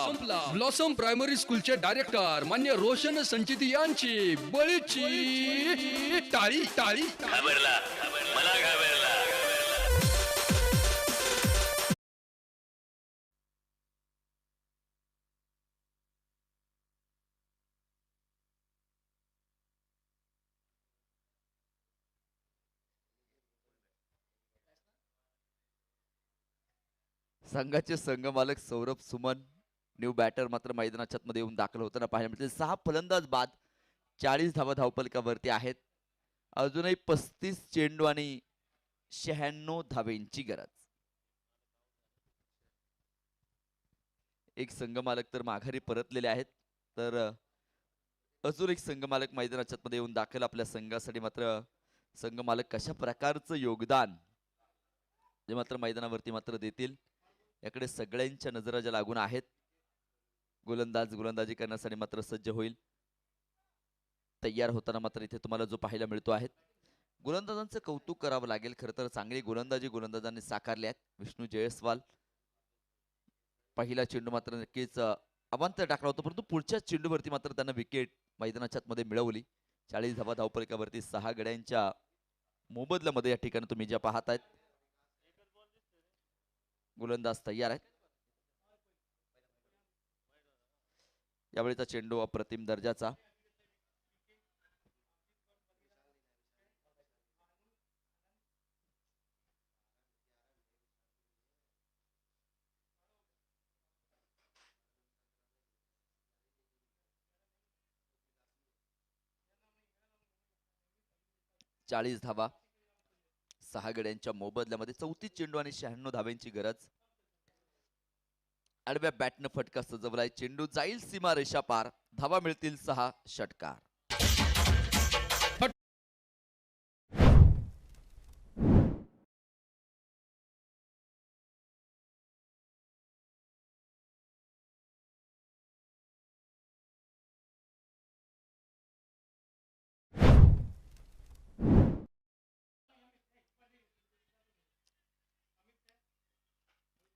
S2: ब्लॉसम प्रायमरी स्कूलचे डायरेक्टर मान्य रोशन संचित यांची बळीची टाळी टाळी.
S3: घाबरला मला घाबरला.
S5: संघाचे संघमालक सौरभ सुमन न्यू बॅटर मात्र मैदानाच्या मध्ये येऊन दाखल होताना पाहायला मिळते. 6 फलंदाज बाद, 40 धावा धावपलकावरती आहेत. अजूनही 35 चेंडू आणि 96 धावेंची गरज. एक संघमालक तर माघारी परतलेले आहेत, तर अजून एक संघमालक मैदानाच्या मध्ये येऊन दाखल. आपल्या संघासाठी मात्र संघमालक कशा प्रकारचं योगदान जे मात्र मैदानावरती मात्र देतील याकडे सगळ्यांच्या नजरा ज्या लागून आहेत. गोलंदाजी करण्यासाठी मात्र सज्ज होईल, तयार होताना मात्र इथे तुम्हाला जो पाहायला मिळतो आहे. गोलंदाजांचं कौतुक करावं लागेल. खरं तर चांगली गोलंदाजांनी साकारली आहेत. विष्णू जयस्वाल पहिला चेंडू मात्र नक्कीच अवांतर टाकला होता, परंतु पुढच्या चेंडूवरती मात्र त्यांना विकेट मैदानाच्या मध्ये मिळवली. 40 धावा धावपलकावरती 6 गड्यांच्या मोबदल्यामध्ये या ठिकाणी तुम्ही ज्या पाहत आहेत गोलंदाज तयार आहेत. यावेळीचा चेंडू अप्रतिम दर्जाचा. चाळीस धावा 6 गड्यांच्या मोबदल्यामध्ये 34 चेंडू आणि 96 धाव्यांची गरज. आडव्या बॅटनं फटका सजवलाय. चेंडू जाईल सीमा रेषा पार. धावा मिळतील 6 षटकार.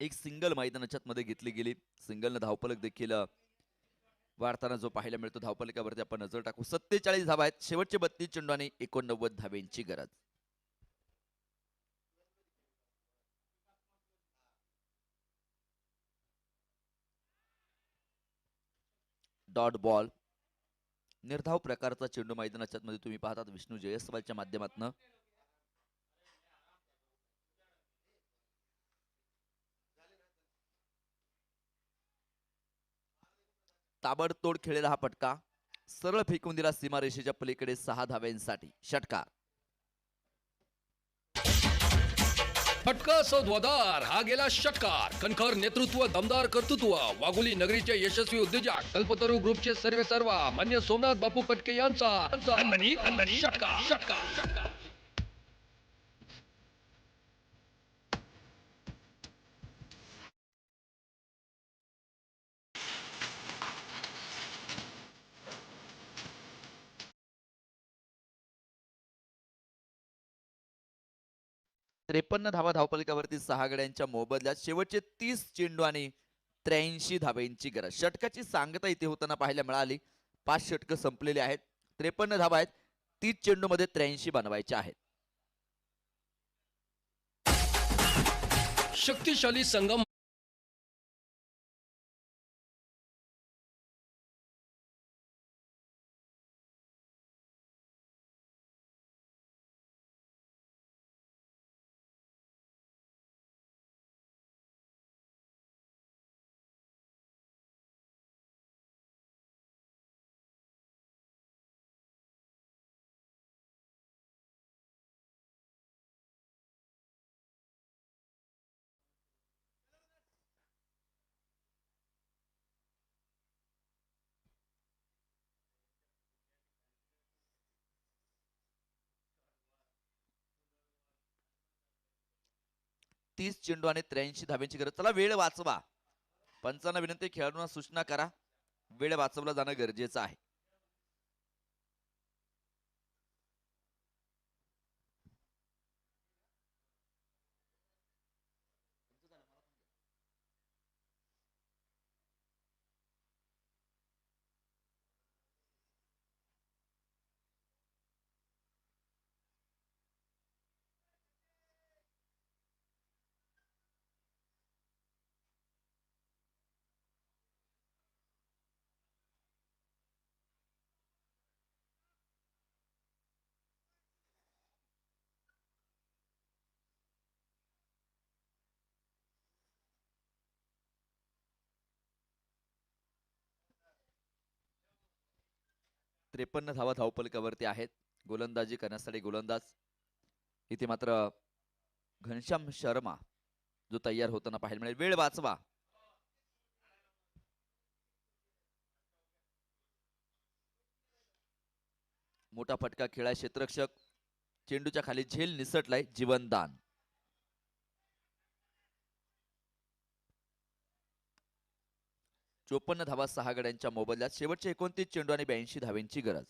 S5: एक सिंगल मैदानाच्या मध्ये घेतली गेली. सिंगलनं धावपलक देखील वाढताना जो पाहायला मिळतो. धावपलकावरती आपण नजर टाकू. 47 धावा आहेत. शेवटचे 32 चेंडू आणि 89 धावेंची गरज. डॉट बॉल निर्धाव प्रकारचा चेंडू मैदानाच्या मध्ये तुम्ही पाहतात विष्णू जयस्वालच्या माध्यमातून. ताबडतोड खेळलेला हा पटका सरळ फेकून दिला सीमारेषेच्या पलीकडे 6 धाव्यांसाठी. षटकार.
S2: फटका सौद्वादार. हा गेला षटकार. कणखर नेतृत्व, दमदार कर्तृत्व. वाघोली नगरीचे यशस्वी उद्योजक कल्पतरू ग्रुपचे सर्वेसर्वा मान्य सोमनाथ बापू कटके यांचा षटकार.
S5: 53 धावा धावपलकावरती 6 गड्यांच्या मोबदल्यात शेवटचे 30 चेंडू आणि 83 धाव्यांची गरज. षटकाची सांगता इथे होताना पाहायला मिळाली. 5 षटक संपलेले आहेत. 53 धावा आहेत. 30 चेंडू मध्ये 83 बनवायचे आहेत.
S2: शक्तिशाली संगम
S5: तीस चेंडू आणि 83 धाव्यांची गरज. चला वेळ वाचवा. पंचांना विनंती, खेळाडूंना सूचना करा. वेळ वाचवला जाणं गरजेचं आहे. 53 धावा धावपलकावरती आहेत. गोलंदाजी करण्यासाठी गोलंदाज इथे मात्र घनश्याम शर्मा जो तयार होताना पाहायला मिळेल. वेळ वाचवा. मोठा फटका खेळाय क्षेत्ररक्षक. चेंडूच्या खाली झेल निसटलाय. जीवनदान. चोपन्न धावा 6 गड्यांच्या मोबदल्यात. शेवटचे 29 चेंडू आणि 82 धाव्यांची गरज.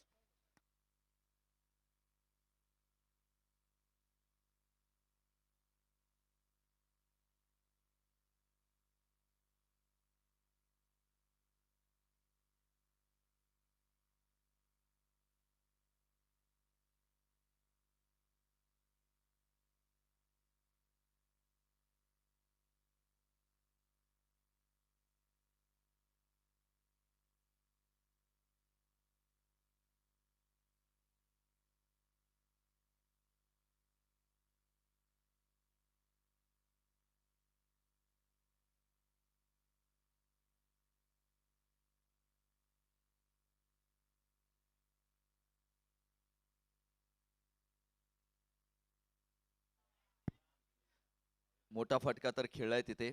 S5: मोठा फटका तर खेळलाय तिथे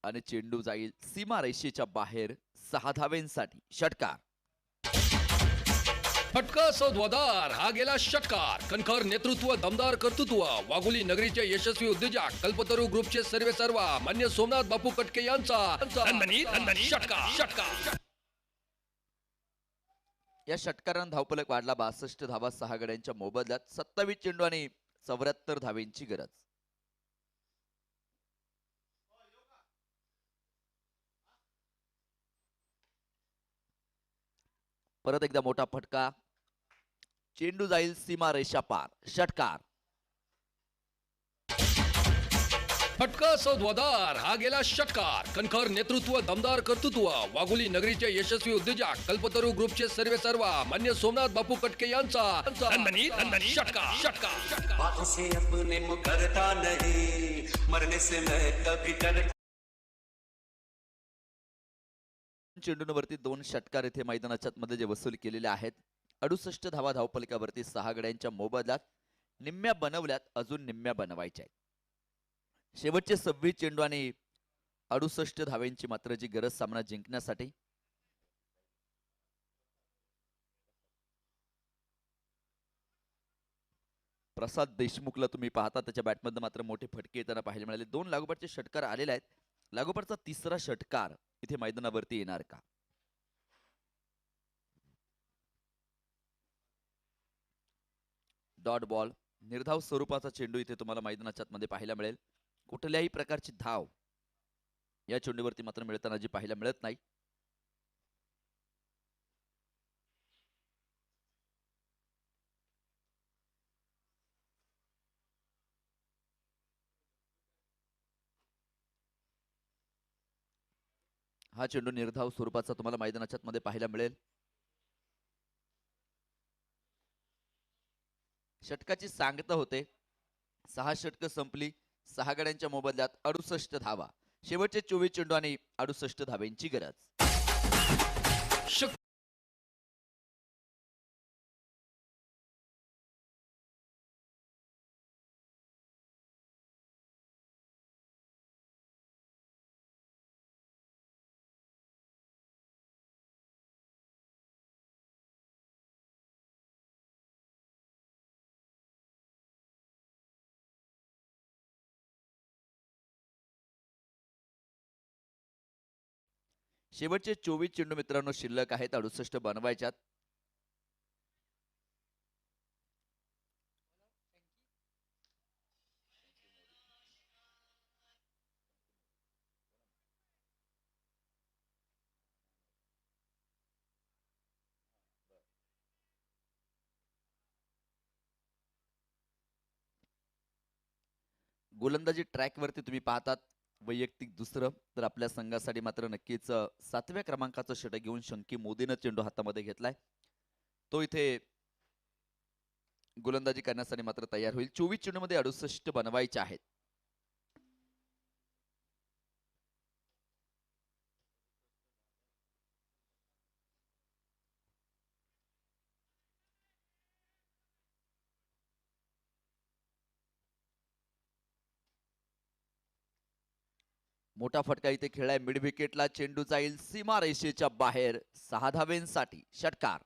S5: आणि चेंडू जाईल सीमारेषेच्या बाहेर 6 धावेंसाठी. षटकार.
S2: फटका सौद्वादार. हा गेला षटकार. कणखर नेतृत्व, दमदार कर्तृत्व. वाघोली नगरीचे यशस्वी उद्योजक कल्पतरू ग्रुपचे सर्वेसर्वा मान्य सोमनाथ बापू कटके यांचा षटकार. षटकार.
S5: या षटकारानं धावफलक वाढला. 62 धावा 6 गड्यांच्या मोबदल्यात. 27 चेंडू आणि 74 धावेंची गरज. परत एकदा मोठा फटका. चेंडू जाईल सीमारेषा पार. षटकार.
S2: फटका सौद्वादार. हा गेला षटकार. कणखर नेतृत्व, दमदार कर्तृत्व. वाघोली नगरीचे यशस्वी उद्योजक कल्पतरू ग्रुपचे सर्वेसर्वा मान्य सोमनाथ बापू कटके यांचा षटकार. षटकार.
S4: बातों से अपने मुकरता नहीं, मरने से मैं कभी डरता.
S5: चेंडूंवरती 2 षटकार इथे मैदानाच्या मध्ये जे वसूल केलेले आहेत. 68 धावा धावपलकावरती 6 गड्यांच्या मोबदल्यात. निम्म्या बनवल्यात, अजून निम्म्या बनवायच्या आहेत. शेवटचे 26 चेंडू आणि 68 धाव्यांची मात्र जी गरज सामना जिंकण्यासाठी. प्रसाद देशमुखला तुम्ही पाहता त्याच्या बॅटमध्ये मात्र मोठे फटके येताना पाहायला मिळाले. 2 लागोपाठचे षटकार आलेले आहेत. लागोपाठचा तिसरा षटकार इथे मैदानावरती येणार का? Dot ball. निर्धाव स्वरूपाचा चेंडू इथे तुम्हाला मैदानाच्या मध्ये पाहायला मिळेल. कुठल्याही प्रकारची धाव या चेंडूवरती मात्र मिळताना जी पाहायला मिळत नाही. हा चेंडू निर्धाव स्वरूपाचा तुम्हाला मैदानाच्या मध्ये पाहायला मिळेल. षटकाची सांगता होते. 6 षटक संपली. 6 गड्यांच्या मोबदल्यात 68 धावा. शेवटचे 24 चेंडू आणि 68 धाव्यांची गरज. शेवटचे 24 चेंडू मित्रांनो शिल्लक आहेत. 68 बनवायच्यात. गोलंदाजी ट्रॅक वरती तुम्ही पाहतात. वैयक्तिक दुसरं तर आपल्या संघासाठी मात्र नक्कीच 7व्या क्रमांकाचं षटक घेऊन शंकी मोदीनं चेंडू हातामध्ये घेतलाय. तो इथे गोलंदाजी करण्यासाठी मात्र तयार होईल. 24 चेंडूमध्ये 68 बनवायचे आहेत. मोठा फटका इथे खेळलाय मिड विकेटला. चेंडू जाईल सीमा रेषेच्या बाहेर. 6 धावेंसाठी षटकार.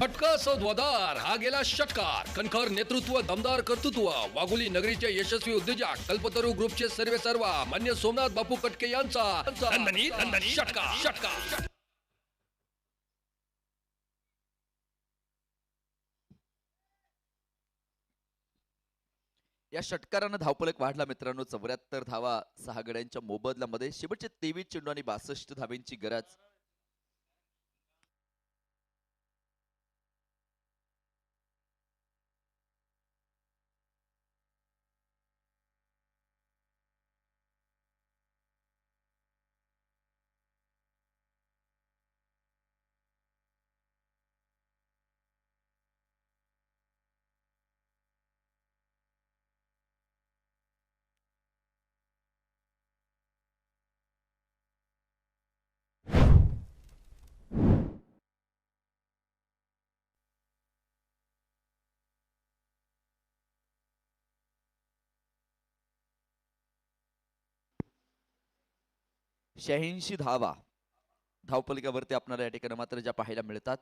S2: फटका सौद्वादार हा गेला षटकार. कणखर नेतृत्व, दमदार कर्तृत्व, वाघोली नगरीचे यशस्वी उद्योजक कल्पतरू ग्रुपचे सर्वेसर्वा मान्य सोमनाथ बापू कटके यांचा षटकार.
S5: या षटकारानं धावफलक वाढला मित्रांनो. 74 धावा 6 गड्यांच्या मोबदल्यामध्ये. शेवटचे 23 चेंडू आणि 62 धावेंची गरज. शहाऐंशी धावा धावफलकावरती आपल्याला या ठिकाणी मात्र ज्या पाहायला मिळतात.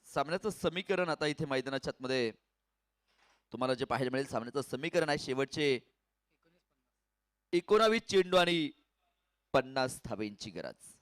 S5: सामन्याचं समीकरण आता इथे मैदानाच्या आतमध्ये तुम्हाला जे पाहायला मिळेल सामन्याचं समीकरण आहे शेवटचे 19 चेंडू आणि 50 धावेंची गरज.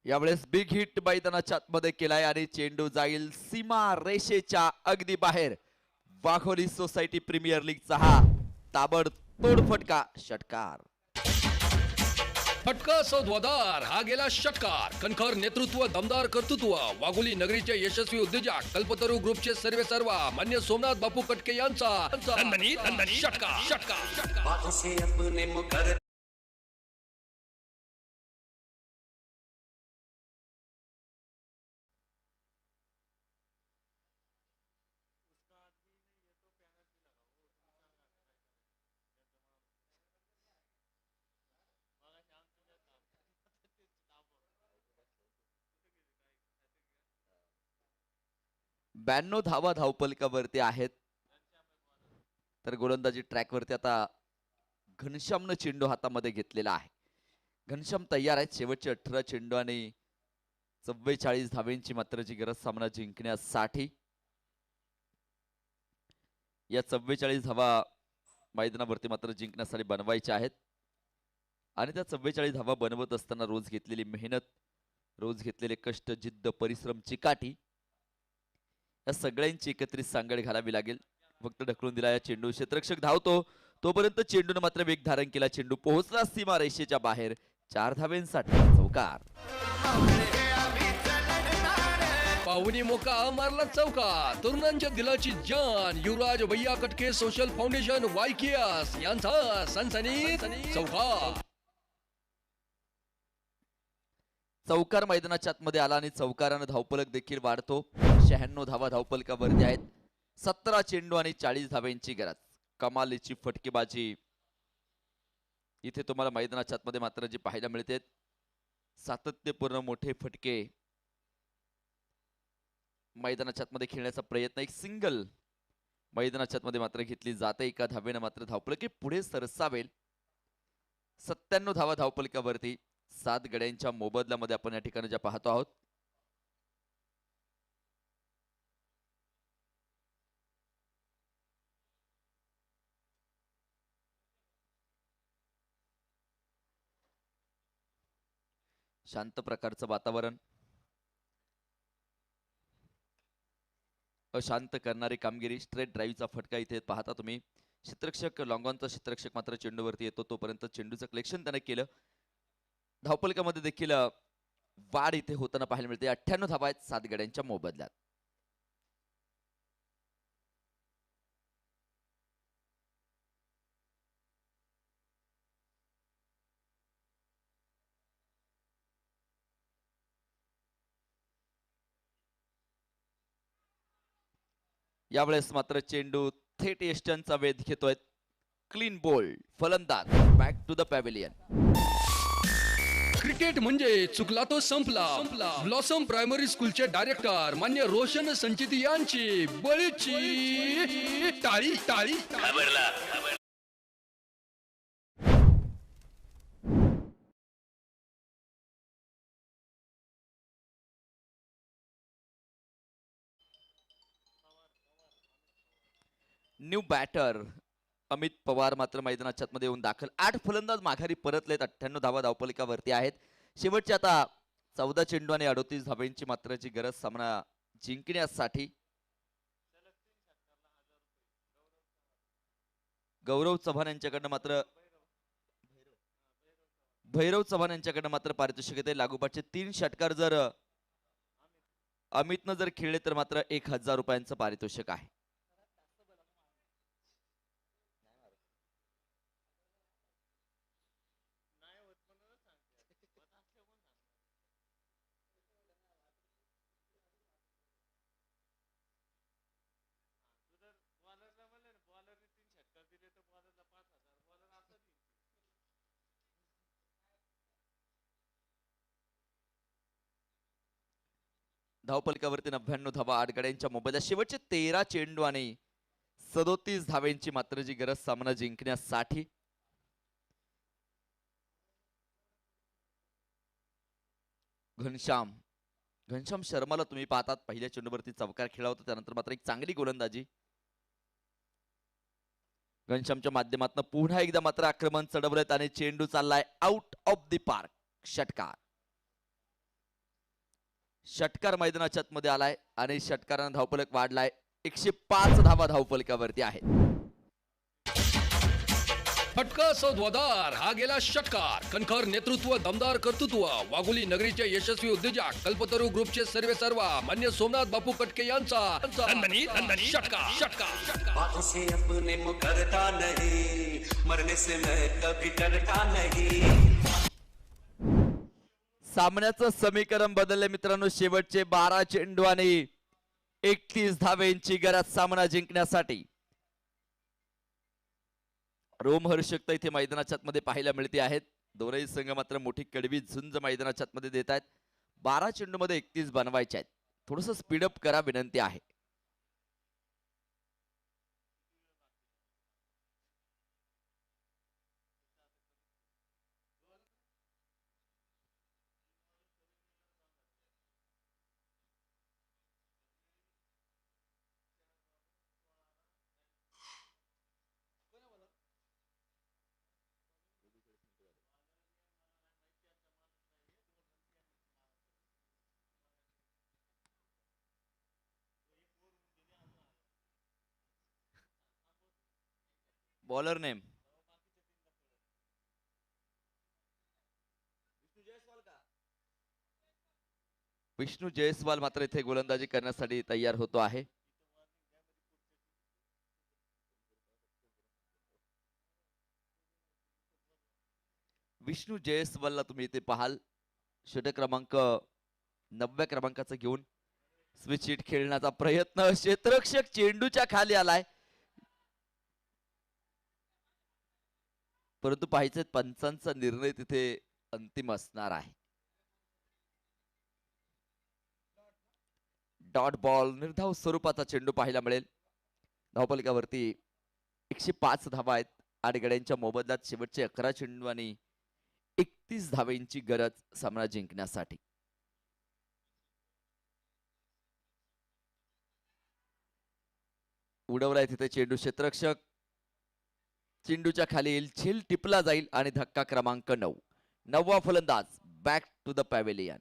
S5: यावेळेस बिग हिट मैदानाच्या आतमध्ये केलाय आणि चेंडू जाईल सीमा रेषेच्या अगदी बाहेर. वाघोली सोसायटी प्रीमियर लीगचा हा ताबडतोड फटका षटकार.
S2: फटका सौद्वादार हा गेला षटकार. कणखर नेतृत्व, दमदार कर्तृत्व, वाघोली नगरीचे यशस्वी उद्योजक कल्पतरू ग्रुपचे सर्वेसर्वा मान्य सोमनाथ बापू कटके यांचा षटकार.
S4: बातों से अपने मुकर
S5: ब्याण्णव धावा धावफलकावरती आहेत. तर गोलंदाजी ट्रॅकवरती आता घनश्यामनं चेंडू हातामध्ये घेतलेला आहे. घनश्याम तयार आहेत. शेवटचे 18 चेंडू आणि 44 धावेंची मात्र जी गरज सामना जिंकण्यासाठी. या 44 धावा मैदानावरती मात्र जिंकण्यासाठी बनवायच्या आहेत आणि त्या 44 धावा बनवत असताना रोज घेतलेली मेहनत, रोज घेतलेले कष्ट, जिद्द, परिश्रम, चिकाटी या सगळ्यांची एकत्रित सांगड घालावी लागेल. फक्त ढकलून दिला या चेंडू. क्षेत्ररक्षक धावतो तोपर्यंत चेंडूने मात्र वेग धारण केला. चेंडू पोहोचला सीमा रेषेच्या बाहेर. 4 धावेंसाठी चौकार.
S2: पाहुणी मोका मारला चौका. तरुणांच्या दिलाची जान युवराज भैया कटके सोशल फाउंडेशन वायकेएस यांचा सनसनीत चौकार.
S5: चौकार मैदानाच्या आतमध्ये आला आणि चौकारानं धावफलक देखील वाढतो. 96 धावा धावफलकावरती आहेत. 17 चेंडू आणि 40 धावेंची गरज. कमालीची फटकेबाजी इथे तुम्हाला मैदानाच्या आतमध्ये मात्र जी पाहायला मिळते. सातत्यपूर्ण मोठे फटके मैदानाच्या आतमध्ये खेळण्याचा प्रयत्न. एक सिंगल मैदानाच्या आतमध्ये मात्र घेतली जाते. एका धावेनं मात्र धावफलक पुढे सरसावेल. 97 धावा धावफलकावरती 7 गड्यांच्या मोबदल्यामध्ये आपण या ठिकाणी ज्या पाहतो आहोत. शांत प्रकारचं वातावरण, अशांत करणारी कामगिरी. स्ट्रेट ड्राईव्हचा फटका इथे पाहता तुम्ही. क्षेत्ररक्षक लॉंगॉनचा क्षेत्ररक्षक मात्र चेंडूवरती येतो तोपर्यंत चेंडूचं कलेक्शन त्याने केलं. धावफलकामध्ये देखील वाढ इथे होताना पाहायला मिळते. 98 धावा आहेत 7 गड्यांच्या मोबदल्यात. यावेळेस मात्र चेंडू थेट यष्टनचा वेध घेतोय. क्लीन बोल्ड फलंदाज back to the pavilion.
S2: Cricket म्हणजे चुकला तो संपला. ब्लॉसम प्रायमरी स्कूलचे डायरेक्टर मान्य रोशन संचित यांची बळीची टाळी टाळी.
S3: घाबरला
S5: न्यू बॅटर अमित पवार मात्र मैदानाच्या आतमध्ये येऊन दाखल. 8 फलंदाज माघारी परतलेत. 98 धावा धावपलिकावरती आहेत. शेवटचे आता 14 चेंडू आणि 38 धावांची मात्र जी गरज सामना जिंकण्यासाठी. गौरव चव्हाण यांच्याकडनं मात्र भैरव चव्हाण यांच्याकडनं मात्र पारितोषिक येते. लागोपाठचे 3 षटकार जर अमितनं जर खेळले तर मात्र 1000 रुपयांचं पारितोषिक आहे. धावपलिकावरती 99 धावा 8 गड्यांच्या मोबदल्यात. शेवटचे 13 चेंडू आणि 37 धाव्यांची मात्र जी गरज सामना जिंकण्यासाठी. घनश्याम शर्माला तुम्ही पाहतात पहिल्या चेंडूवरती चौकार खेळला होता. त्यानंतर मात्र एक चांगली गोलंदाजी. घनश्यामच्या माध्यमातून पुन्हा एकदा मात्र आक्रमण चढवलेत आणि चेंडू चाललाय आउट ऑफ द पार्क. षटकार मैदानाच्या आतमध्ये आलाय आणि षटकारानं धावफलक वाढलाय. 105 धावा धावफलकावरती आहेत.
S2: फटका सौद्वादार हा गेला षटकार. कणखर नेतृत्व दमदार कर्तृत्व वाघोली नगरीचे यशस्वी उद्योजक कल्पतरू ग्रुपचे सर्वेसर्वा मान्य सोमनाथ बापू कटके यांचा षटकार.
S4: बातों से अपने मुकरता नहीं, मरने से मैं कभी डरता नहीं.
S5: सामन्याचं समीकरण बदलले मित्रांनो. शेवटचे 12 चेंडू आणि 31 धावेंची गरज सामना जिंकण्यासाठी. रोमहर्षकता इथे मैदानाच्या आतमध्ये पाहायला मिळते आहेत. दोनही संघ मात्र मोठी कडवी झुंज मैदानाच्या आतमध्ये देत आहेत. 12 चेंडू मध्ये 31 बनवायचे आहेत. थोडस स्पीडअप करा विनंती आहे. बॉलर नेम विष्णू जयस्वाल मात्र इथे गोलंदाजी करण्यासाठी तयार होतो आहे. विष्णू जयस्वालला तुम्ही इथे पाहाल. षटक क्रमांक 90 क्रमांकाचं घेऊन स्विच हिट खेळण्याचा प्रयत्न. क्षेत्ररक्षक चेंडूच्या खाली आलाय. परंतु पाहिजे पंचांचा निर्णय तिथे अंतिम असणार आहे. डॉट बॉल निर्धाव स्वरूपाचा चेंडू पाहायला मिळेल. धावपलिकावरती 105 धावा आहेत. 8 गड्यांच्या मोबदल्यात शेवटचे 11 चेंडू आणि 31 धावेंची गरज सामना जिंकण्यासाठी. उडवलाय तिथे चेंडू. क्षेत्ररक्षक चेंडूच्या खाली येईल. झेल टिपला जाईल आणि धक्का क्रमांक 9. 9वा फलंदाज back to the pavilion.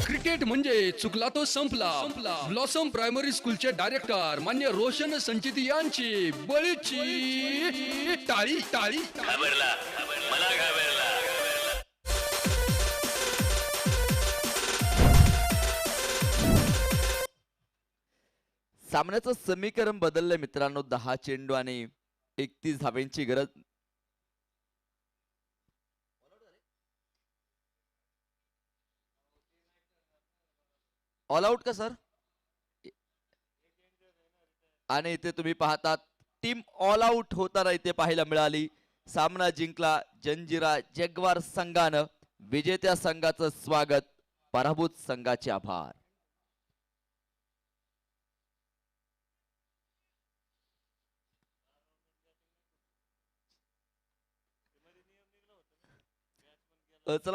S2: Cricket म्हणजे चुकला तो संपला. ब्लॉसम प्रायमरी स्कूलचे डायरेक्टर मान्य रोशन संचित यांची बळीची टाळी टाळी.
S3: घाबरला मला घाबरला.
S5: सामन्याचं समीकरण बदललंय मित्रांनो. 10 चेंडू आणि 31 धावेंची गरज. ऑल आउट का सर? आणि इथे तुम्ही पाहतात टीम ऑल आउट होताना इथे पाहायला मिळाली. सामना जिंकला जंजिरा जगवार संघानं. विजेत्या संघाचं स्वागत, पराभूत संघाचे आभार. चला